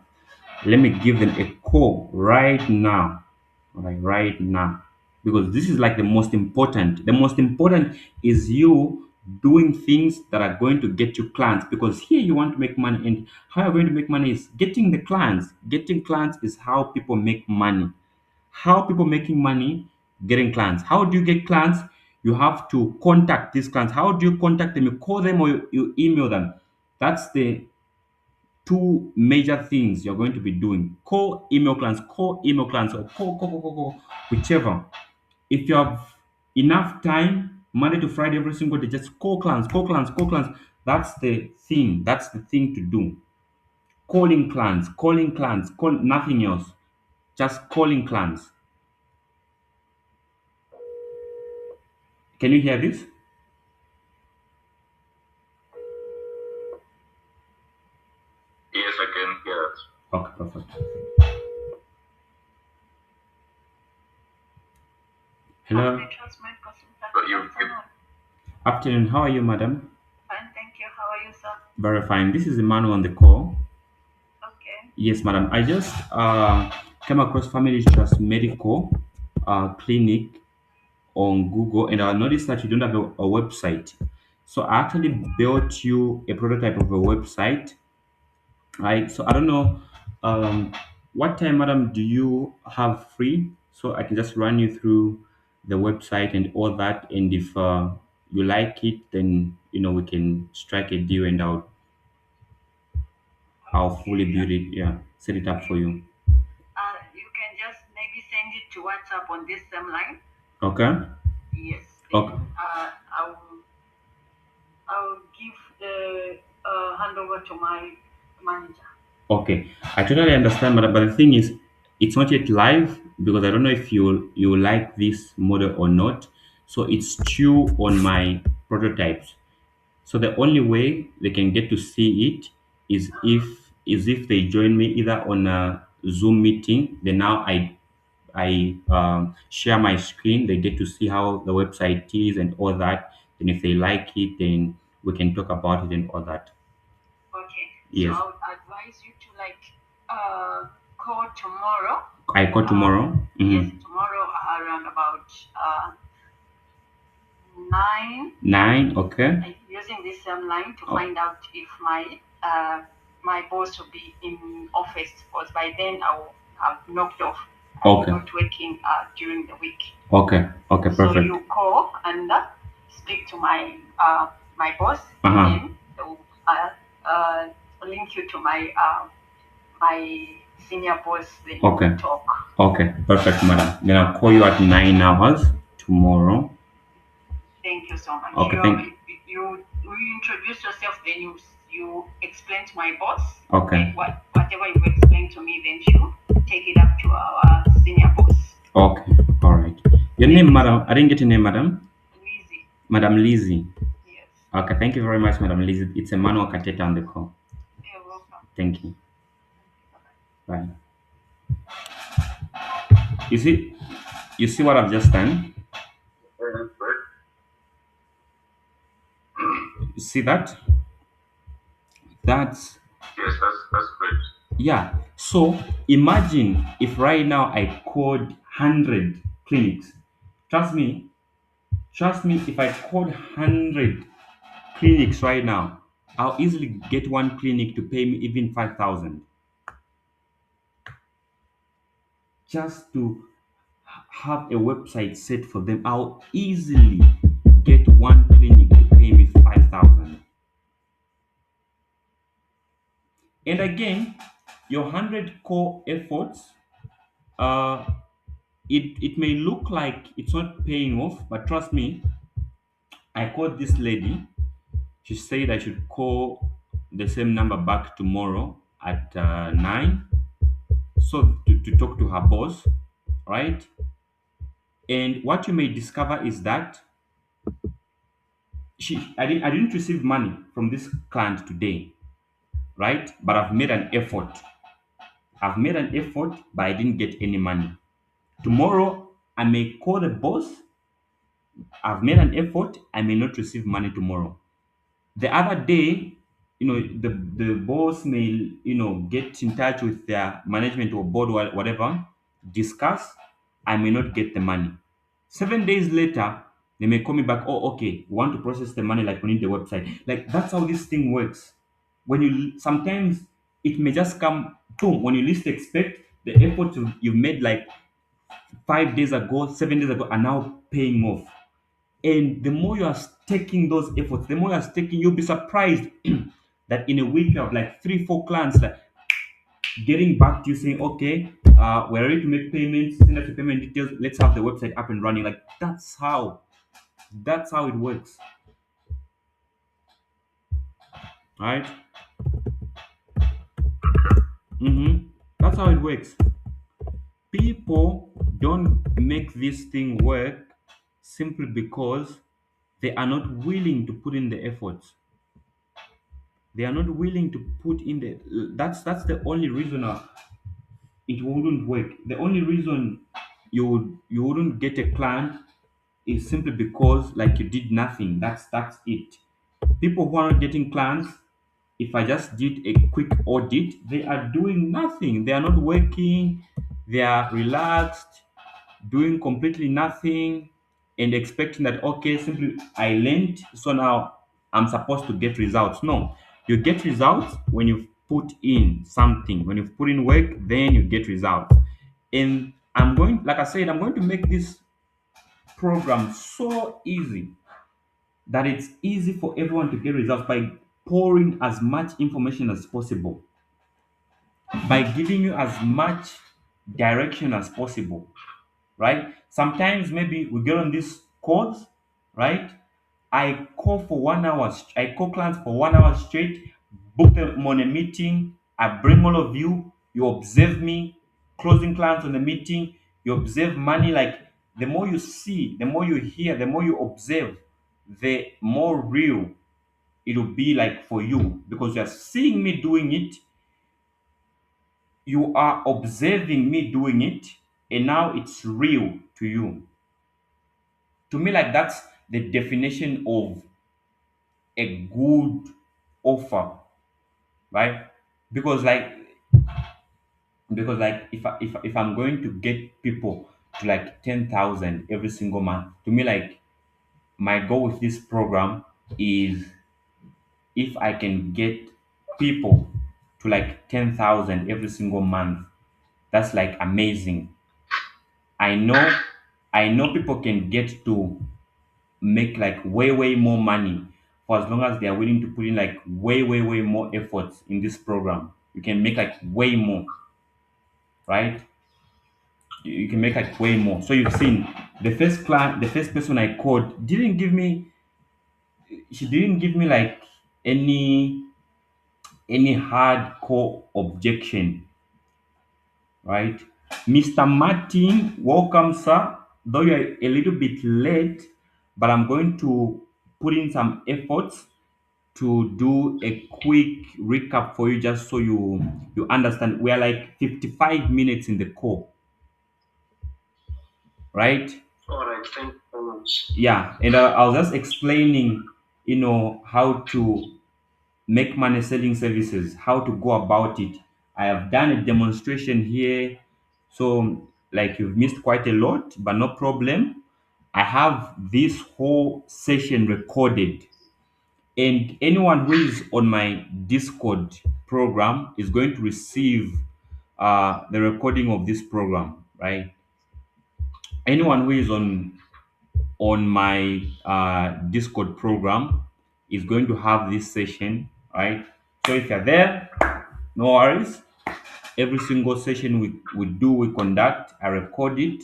Let me give them a call right now. Right now. Because this is like the most important. The most important is you doing things that are going to get you clients, because here you want to make money, and how you're going to make money is getting the clients. Getting clients is how people make money. How people making money? Getting clients. How do you get clients? You have to contact these clients. How do you contact them? You call them or you email them. That's the two major things you're going to be doing. Call email clients, or call, whichever. If you have enough time, Monday to Friday, every single day, just call clients. That's the thing. That's the thing to do. Calling clients, call nothing else. Just calling clients. Can you hear this? Yes, I can hear that. Okay, perfect. Hello. But you Afternoon. How are you, madam? fine, thank you. How are you, sir? Very fine. This is Emmanuel on the call. Okay. Yes, madam. I just came across Family Trust Medical Clinic on Google, and I noticed that you don't have a website. So I actually built you a prototype of a website, right? So I don't know what time, madam, do you have free so I can just run you through the website and all that. And if you like it, then we can strike a deal, and I'll fully Okay. build it. Yeah, set it up for you. You can just maybe send it to WhatsApp on this same line. Okay. Yes. Okay. Then I will give the handover to my manager. Okay, I totally understand, but the thing is, it's not yet live because I don't know if you like this model or not. So it's still on my prototypes. So the only way they can get to see it is if they join me either on a Zoom meeting. Then now I share my screen. They get to see how the website is and all that. Then if they like it, then we can talk about it and all that. Okay. So Yes, I would advise you to call tomorrow. I call tomorrow. Yes, Mhm. tomorrow around about 9, Nine, okay. using this line to Oh, find out if my boss will be in office, because by then I will have knocked off. I'll be okay, not working during the week. okay, okay, So perfect. you call and speak to my boss, Uh and huh. then they will link you to my senior boss. Then you Okay, will talk. okay, perfect, madam. Then I'll call you at 9 hours tomorrow. Thank you so much. Okay, thank. You introduce yourself, then you explain to my boss, Okay, and whatever you explain to me, then you take it up to our senior boss. okay, all right. Your Thank name, you so madam? much. I didn't get your name, madam. Lizzie. Madam Lizzie. Yes. Okay, thank you very much, madam Lizzie. It's Emmanuel Kateta on the call. You're welcome. Thank you. Bye-bye. Bye. You see what I've just done? That's good. You see that? That's Yes, that's good. Yeah. So imagine if right now I called 100 clinics. Trust me, trust me, if I called 100 clinics right now, I'll easily get one clinic to pay me even 5,000 just to have a website set for them. I'll easily get one clinic to pay me 5,000. And again, your 100 core efforts, uh, it may look like it's not paying off, but trust me, I called this lady. She said I should call the same number back tomorrow at 9, so to talk to her boss, right? And what you may discover is that I didn't receive money from this client today, right? But I've made an effort. I've made an effort, but I didn't get any money. Tomorrow, I may call the boss. I've made an effort. I may not receive money tomorrow. The other day, the boss may get in touch with their management or board or whatever, discuss. I may not get the money. 7 days later, they may call me back. Oh, okay, we want to process the money, like we need the website. Like that's how this thing works. When you sometimes it may just come boom when you least expect. The effort you've made like 5 days ago, 7 days ago are now paying off. And the more you are taking those efforts, the more you are taking, you'll be surprised that in a week you have like three, four clients like getting back to you saying, okay, we're ready to make payments, send us the payment details, let's have the website up and running. Like that's how it works. Right? Mm-hmm. That's how it works. People don't make this thing work simply because they are not willing to put in the efforts. They are not willing to put in the that's the only reason it wouldn't work. The only reason you wouldn't get a client is simply because like you did nothing. That's it. People who are not getting clients, if I just did a quick audit, they are doing nothing. They are not working. They are relaxed, doing completely nothing, and expecting that okay, simply I learned, so now I'm supposed to get results. No, you get results when you put in something. When you put in work, then you get results. And I'm going, like I said, I'm going to make this program so easy that it's easy for everyone to get results by pouring as much information as possible, by giving you as much direction as possible, right? Sometimes maybe we get on this calls, right? I call clients for 1 hour straight, book them on a meeting. I bring all of you, you observe me, closing clients on the meeting, you observe money. Like the more you see, the more you hear, the more you observe, the more real it'll be like for you because you're seeing me doing it, you are observing me doing it, and now it's real to you. To me, like that's the definition of a good offer, right? Because like if I'm going to get people to like 10,000 every single month, to me like my goal with this program is if I can get people to like 10,000 every single month, that's like amazing. I know I know people can get to make like way more money for as long as they are willing to put in like way more efforts in this program. You can make like way more, right? You can make like way more. So you've seen the first person I called didn't give me, she didn't give me like any hardcore objection, right? Mr. Martin, welcome, sir. Though you're a little bit late, but I'm going to put in some efforts to do a quick recap for you just so you understand. We are like 55 minutes in the call, right? All right, thank you so much. Yeah, and I was just explaining, how to make money selling services, how to go about it. I have done a demonstration here. So, like, you've missed quite a lot, but no problem. I have this whole session recorded, and anyone who is on my Discord program is going to receive the recording of this program, right? Anyone who is on my Discord program is going to have this session, right? So if you're there, no worries. Every single session we conduct, I record it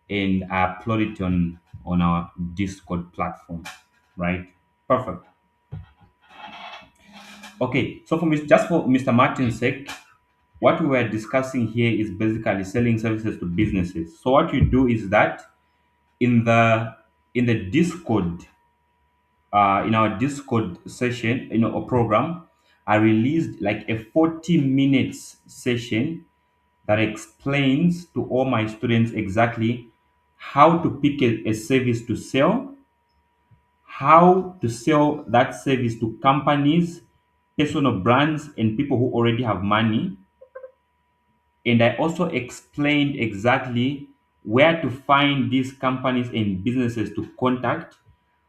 and I upload it on our Discord platform, right? Perfect. Okay, so just for Mr. Martin's sake, what we were discussing here is basically selling services to businesses. So what you do is that in the Discord, in our Discord session, a program, I released like a 40 minutes session that explains to all my students exactly how to pick a service to sell, how to sell that service to companies, personal brands, and people who already have money. And I also explained exactly where to find these companies and businesses to contact,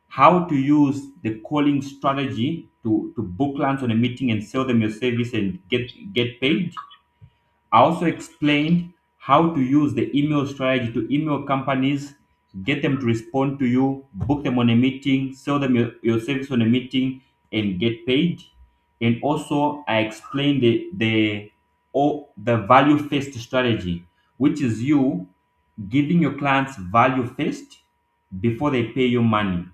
how to use the calling strategy to book clients on a meeting and sell them your service and get paid. I also explained how to use the email strategy to email companies, get them to respond to you, book them on a meeting, sell them your service on a meeting, and get paid. And also, I explained the value first strategy, which is you giving your clients value first before they pay you money.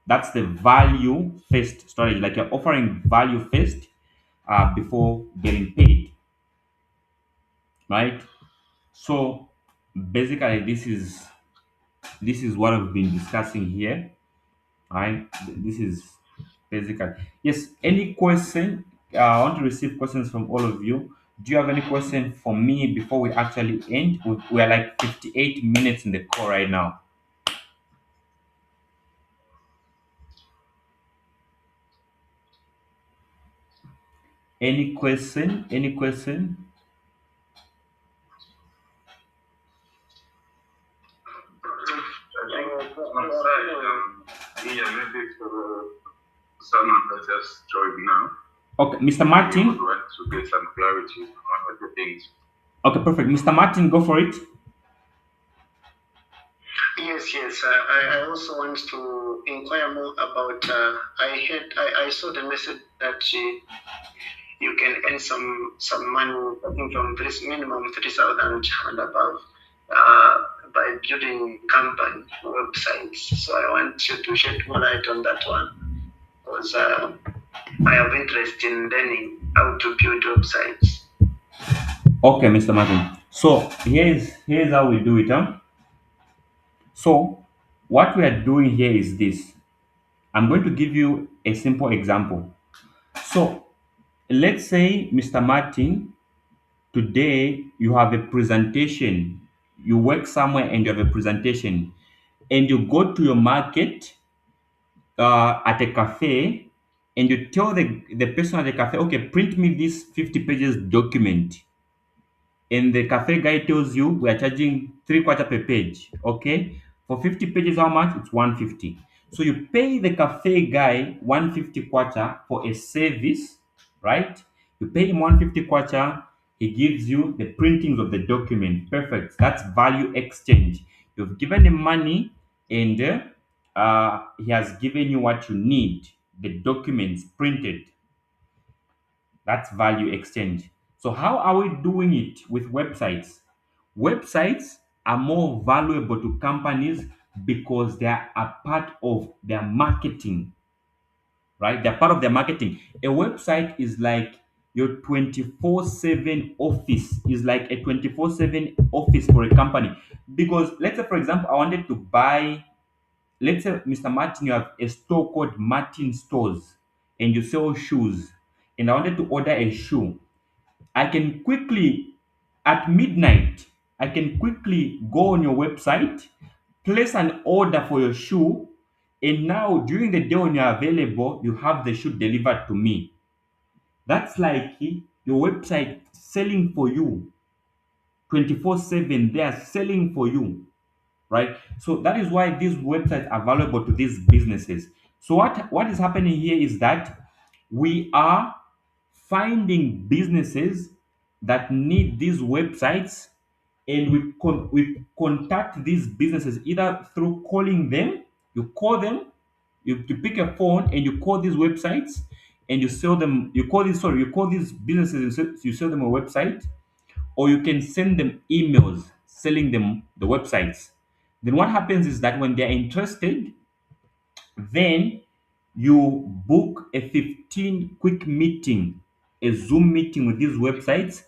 That's the value first strategy. Like you're offering value first before getting paid, right? So basically, this is what I've been discussing here, right? This is basically, yes. Any question? I want to receive questions from all of you. Do you have any question for me before we actually end? We are like 58 minutes in the call right now. Any question? Any question? I think on side, yeah, maybe for someone that just joined now, Okay, Mr. maybe you would Martin. want to get some clarity on one of the things. Okay, perfect. Mr. Martin, go for it. Yes, yes. I also want to inquire more about. I saw the message that you can earn some money, starting from minimum 3,000 and above, uh, by building company websites. So I want you to shed more light on that one, because I have interest in learning how to build websites. Okay, Mr. Martin. So here's how we do it. Huh? So what we are doing here is this. I'm going to give you a simple example. So let's say, Mr. Martin, today you have a presentation. You work somewhere and you have a presentation, and you go to your market at a cafe, and you tell the person at the cafe, okay, print me this 50 pages document, and the cafe guy tells you we are charging three quarter per page. Okay, for 50 pages, how much? It's 150. So you pay the cafe guy 150 quarter for a service, right? You pay him 150 quarter, he gives you the printings of the document. Perfect. That's value exchange. You've given him money, and he has given you what you need, the documents printed. That's value exchange. So how are we doing it with websites? Websites are more valuable to companies because they are a part of their marketing, right? They're part of their marketing. A website is like your 24/7 office, is like a 24/7 office for a company. Because let's say, for example, I wanted to buy, let's say, Mr. Martin, you have a store called Martin Stores, and you sell shoes, and I wanted to order a shoe. I can quickly, at midnight, I can quickly go on your website, place an order for your shoe, and now during the day when you're available, you have the shoe delivered to me. That's like your website selling for you 24/7. They are selling for you, right? So that is why these websites are valuable to these businesses. So what is happening here is that we are finding businesses that need these websites, and we contact these businesses either through calling them. You call them, you pick a phone and you call these websites, and you sell them. You call these businesses and you sell them a website, or you can send them emails selling them the websites. Then what happens is that when they're interested, then you book a 15 quick meeting, a Zoom meeting with these websites.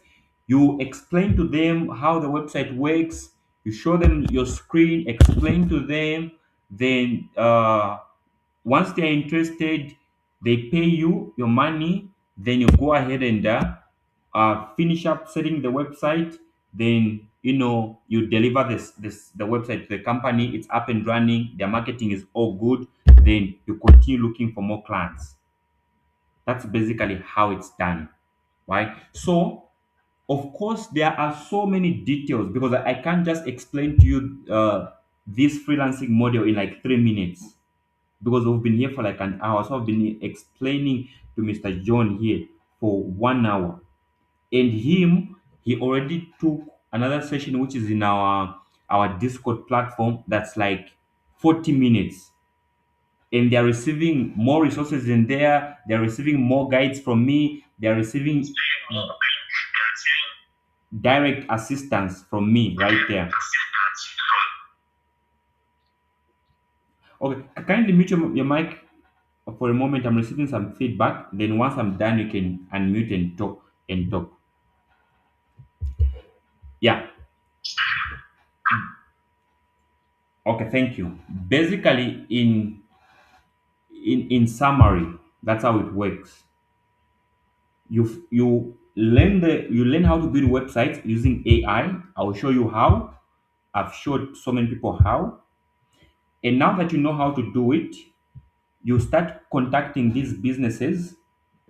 You explain to them how the website works. You show them your screen, explain to them. Then once they're interested, they pay you your money. Then you go ahead and finish up setting the website. Then you deliver this the website to the company. It's up and running. Their marketing is all good. Then you continue looking for more clients. That's basically how it's done, right? So of course there are so many details, because I can't just explain to you this freelancing model in like 3 minutes, because we've been here for like an hour. So I've been explaining to Mr. John here for 1 hour. And he already took another session which is in our Discord platform, that's like 40 minutes. And they're receiving more resources in there, they're receiving more guides from me, they're receiving direct assistance from me right there. Okay, kindly mute your mic for a moment. I'm receiving some feedback. Then once I'm done, you can unmute and talk. Yeah. Okay, thank you. Basically, in summary, that's how it works. You learn how to build websites using AI. I'll show you how. I've showed so many people how. And now that you know how to do it, you start contacting these businesses,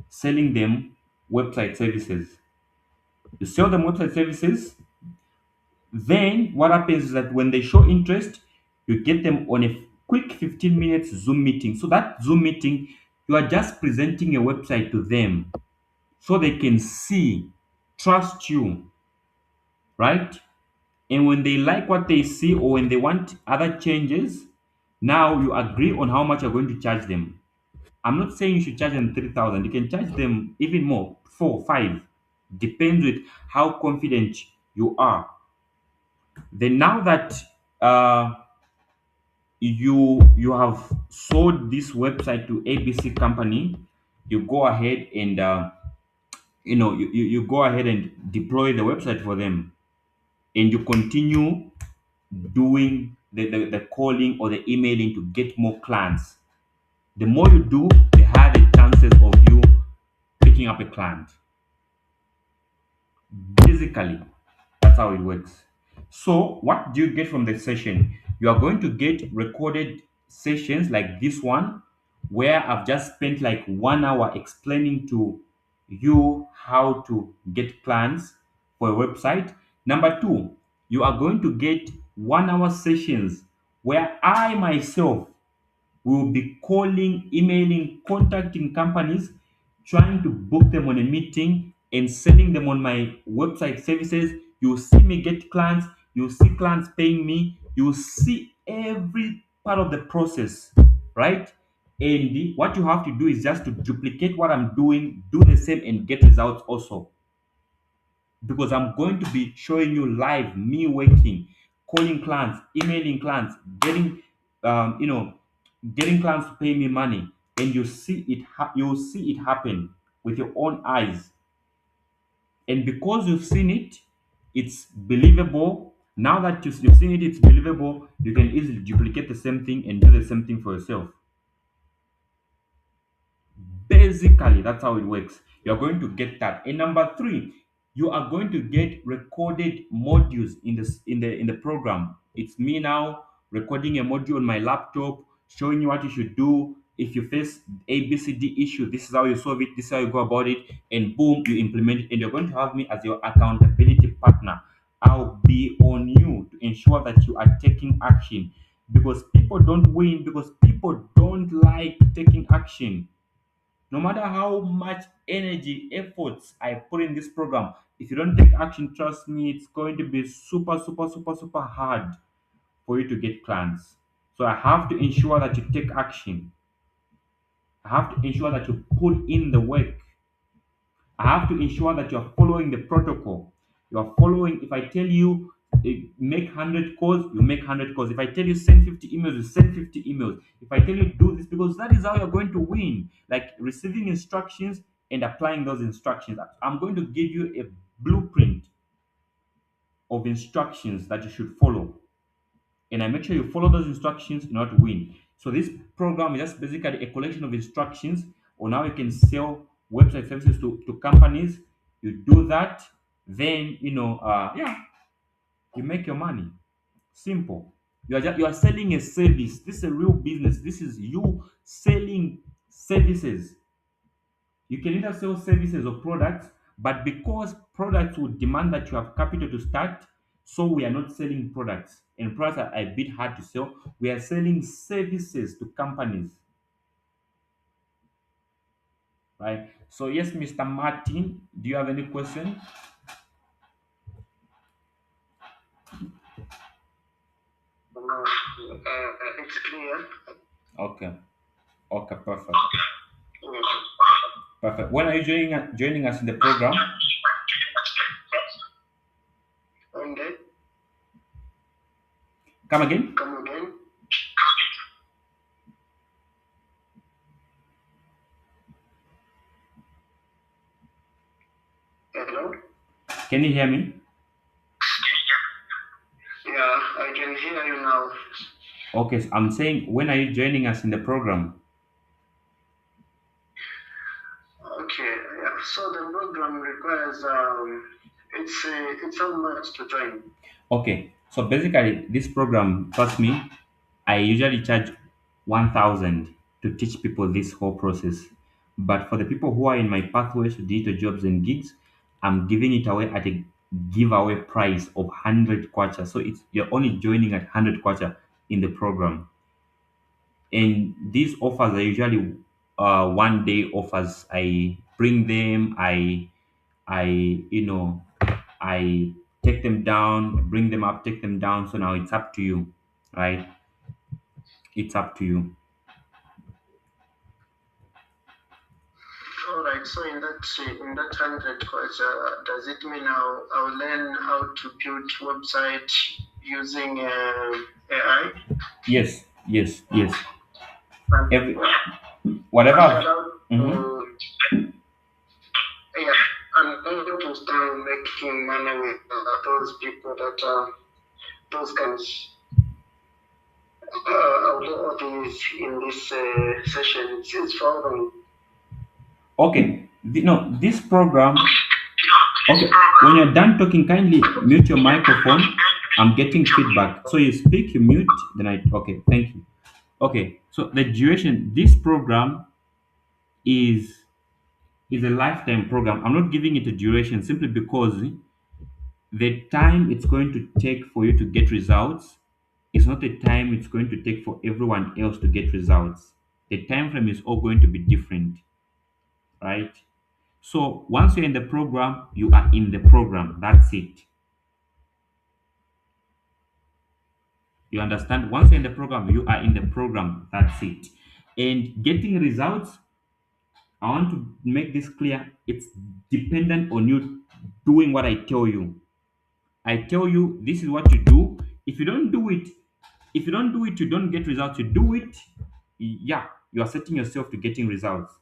selling them website services. You sell them website services. Then what happens is that when they show interest, you get them on a quick 15 minutes Zoom meeting. So that Zoom meeting, you are just presenting a website to them so they can see, trust you, right? And when they like what they see or when they want other changes, now you agree on how much you're going to charge them. I'm not saying you should charge them 3,000. You can charge them even more, 4, 5. Depends with how confident you are. Then now that uh, you have sold this website to ABC company, you go ahead and you go ahead and deploy the website for them, and you continue doing the calling or the emailing to get more clients. The more you do, the higher the chances of you picking up a client. Basically, that's how it works. So, what do you get from the session? You are going to get recorded sessions like this one, where I've just spent like 1 hour explaining to you how to get plans for a website. Number two, you are going to get 1 hour sessions where I myself will be calling, emailing, contacting companies, trying to book them on a meeting and selling them on my website services. You'll see me get clients, you'll see clients paying me, you'll see every part of the process, right? And what you have to do is just to duplicate what I'm doing, do the same, and get results also, because I'm going to be showing you live me working, calling clients, emailing clients, um, you know, getting clients to pay me money, and you'll see it happen with your own eyes. And because you've seen it, it's believable. Now that you've seen it, it's believable. You can easily duplicate the same thing and do the same thing for yourself. Basically, that's how it works. You're going to get that. And number three, you are going to get recorded modules in the program. It's me now recording a module on my laptop, showing you what you should do. If you face ABCD issue, this is how you solve it, this is how you go about it, and boom, you implement it. And you're going to have me as your accountability partner. I'll be on you to ensure that you are taking action, because people don't win because people don't like taking action. No matter how much energy, efforts I put in this program, if you don't take action, trust me, it's going to be super, super, super, super hard for you to get clients. So I have to ensure that you take action. I have to ensure that you put in the work. I have to ensure that you're following the protocol. You're following, if I tell you make 100 calls, you make 100 calls. If I tell you send 50 emails, you send 50 emails. If I tell you do this, because that is how you're going to win. Like receiving instructions and applying those instructions. I'm going to give you a blueprint of instructions that you should follow, and I make sure you follow those instructions in order to win. So this program is just basically a collection of instructions on how you can sell website services to companies. You do that, then yeah, you make your money. Simple. You are selling a service. This is a real business. This is you selling services. You can either sell services or products, but because products would demand that you have capital to start, so we are not selling products. And products are a bit hard to sell. We are selling services to companies, right? So yes, Mr. Martin, do you have any question? It's clear. Okay. Okay, perfect. Perfect. When are you joining us in the program? And then Come again? come again. Hello. Can you hear me? Yeah, I can hear you now. Okay, so I'm saying when are you joining us in the program? Okay. Yeah. So the program requires it's how much to join. Okay, so basically, this program, trust me, I usually charge 1,000 to teach people this whole process. But for the people who are in my pathways to digital jobs and gigs, I'm giving it away at a giveaway price of 100 kwacha. So it's you're only joining at 100 kwacha in the program. And these offers are usually 1 day offers. I bring them, I I take them down, bring them up, take them down. So now it's up to you, right? It's up to you. All right. So in that 100 course, does it mean I'll learn how to build website using AI? Yes, yes, yes. And, Every and whatever. how Mhm. to yeah, and how to start making money with those people that those guys although these in this session it's following. Okay. No, this program. Okay. When you're done talking, kindly mute your microphone. I'm getting feedback. So you speak, you mute, then I. Okay. Thank you. Okay. So the duration. This program is is a lifetime program. I'm not giving it a duration simply because the time it's going to take for you to get results is not the time it's going to take for everyone else to get results. The time frame is all going to be different, right? So once you're in the program, you are in the program. That's it. You understand? Once you're in the program, you are in the program. That's it. And getting results, I want to make this clear. It's dependent on you doing what I tell you. I tell you this is what you do. If you don't do it, if you don't do it, you don't get results. You do it, yeah, you are setting yourself to getting results.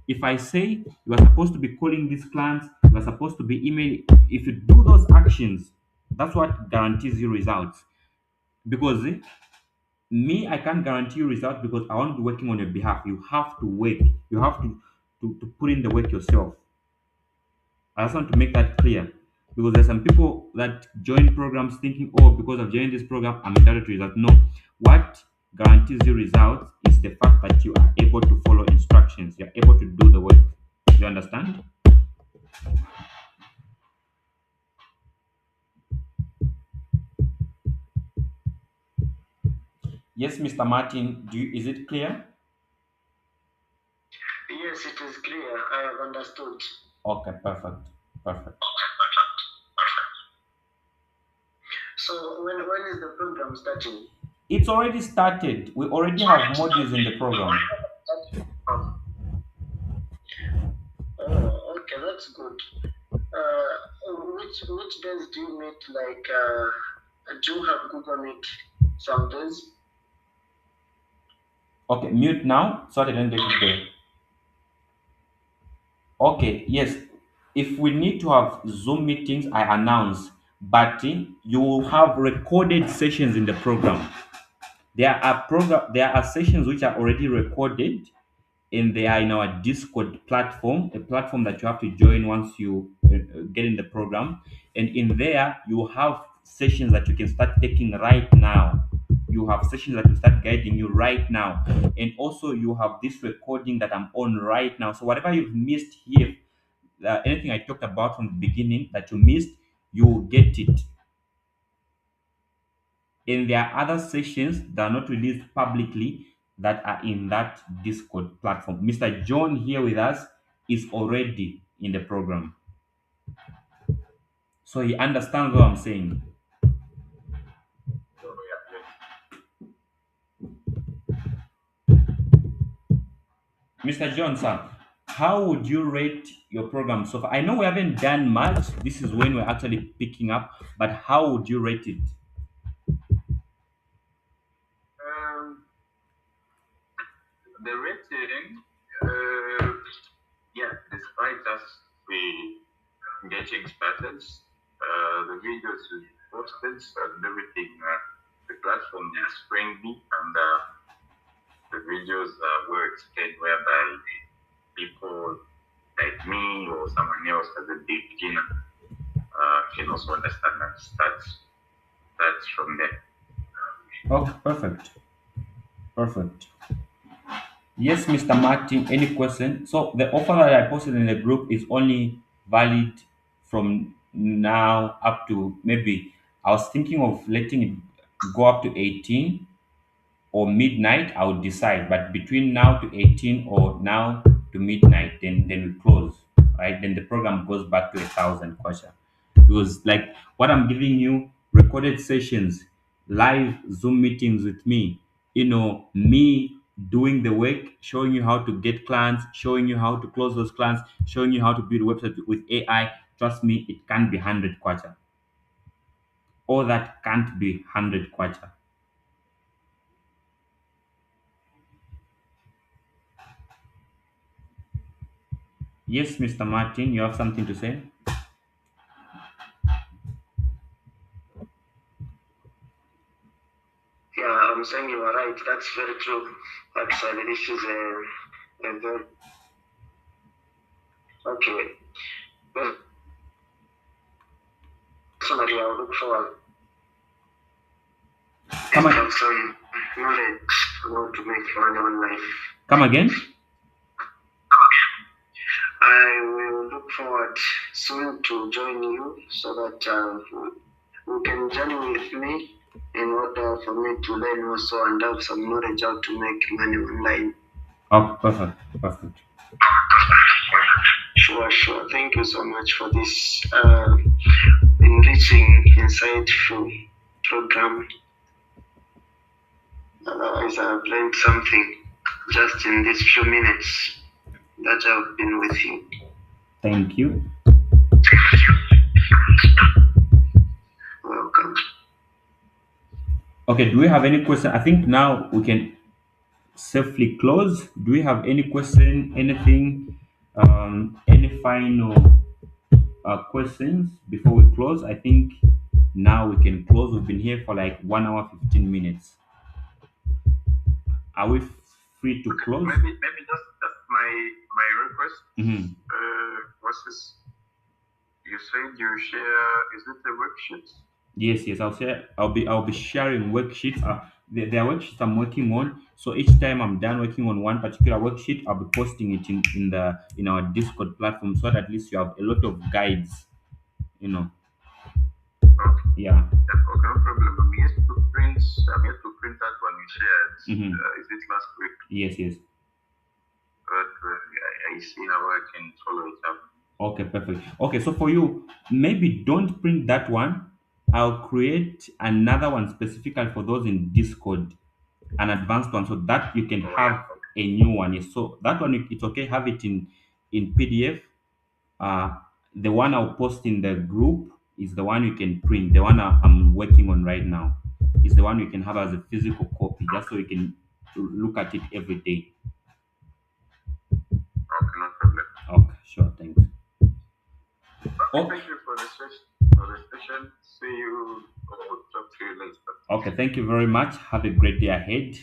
If I say you are supposed to be calling these clients, you are supposed to be emailing, if you do those actions, that's what guarantees you results. Because I can't guarantee you results because I won't be working on your behalf. You have to work. You have to put in the work yourself. I just want to make that clear because there's some people that join programs thinking, oh, because I've joined this program, I'm entitled to results. No, what guarantees you results is the fact that you are able to follow instructions. You're able to do the work. You understand? Yes, Mr. Martin. Is it clear? Yes, it is clear. I have understood. Okay, perfect, perfect. So when is the program starting? It's already started. We already have modules in the program. Oh, okay, that's good. Which days do you meet? Like, do you have Google Meet some days? Okay, mute now so that I don't get it there. Okay, yes. If we need to have Zoom meetings, I announce, but you will have recorded sessions in the program. There are sessions which are already recorded and they are in our Discord platform, a platform that you have to join once you get in the program. And in there, you have sessions that you can start taking right now. You have sessions that will start guiding you right now. And also, you have this recording that I'm on right now. So, whatever you've missed here, anything I talked about from the beginning that you missed, you will get it. And there are other sessions that are not released publicly that are in that Discord platform. Mr. John here with us is already in the program. So he understands what I'm saying. So yeah, Mr. John, sir, how would you rate your program so far? I know we haven't done much. This is when we're actually picking up, but how would you rate it? um, the rating, uh, yeah, despite us we getting started, the videos we posted and everything, the platform is friendly and the videos are well explained whereby people like me or someone else as a beginner can also understand and start from there. Oh, perfect. Perfect. Yes, Mr. Martin, any question? So the offer that I posted in the group is only valid from now up to maybe I was thinking of letting it go up to 18 or midnight. I would decide, but between now to 18 or now to midnight, then we close, right? Then the program goes back to 1,000 question. Because like what I'm giving you, recorded sessions, live Zoom meetings with me, me doing the work, showing you how to get clients, showing you how to close those clients, showing you how to build a website with AI. Trust me, it can't be 100 kwacha. All that can't be 100 kwacha. Yes, Mr. Martin, you have something to say? Yeah, I'm saying you are right. That's very true. Actually, this is a very okay. Personally, I look forward Come to on, have some knowledge how to make money online. come again. I will look forward soon to join you so that you can journey with me in order for me to learn also and have some knowledge how to make money online. Oh, perfect, perfect. Sure, sure. Thank you so much for this enriching, insightful program. Otherwise, I've learned something just in these few minutes that I've been with you. Thank you. Welcome. Okay, do we have any question? I think now we can safely close. Do we have any question, anything, any final questions before we close? I think now we can close. We've been here for like 1 hour, 15 minutes. Are we free to close? Maybe just my request. Mhm. What's this? You said you share. Is it a worksheet? Yes, yes. I'll be sharing worksheets. There are worksheets I'm working on. So each time I'm done working on one particular worksheet, I'll be posting it in our Discord platform so that at least you have a lot of guides. You know. Okay. Yeah. Yeah, okay, no problem. I'm yet to print that one you shared. Mm-hmm. Is it last week? Yes, yes. But I see how I can follow it up. Okay, perfect. Okay, so for you, maybe don't print that one. I'll create another one specifically for those in Discord, an advanced one, so that you can Oh yeah. have a new one. Yes, so that one it's okay. Have it in PDF. Uh, the one I'll post in the group is the one you can print. The one I'm working on right now is the one you can have as a physical copy, just so you can look at it every day. Okay, no problem. Okay, sure. Thanks. Okay, Okay. thank you for the session. See you or talk to you later. Okay, thank you very much. Have a great day ahead.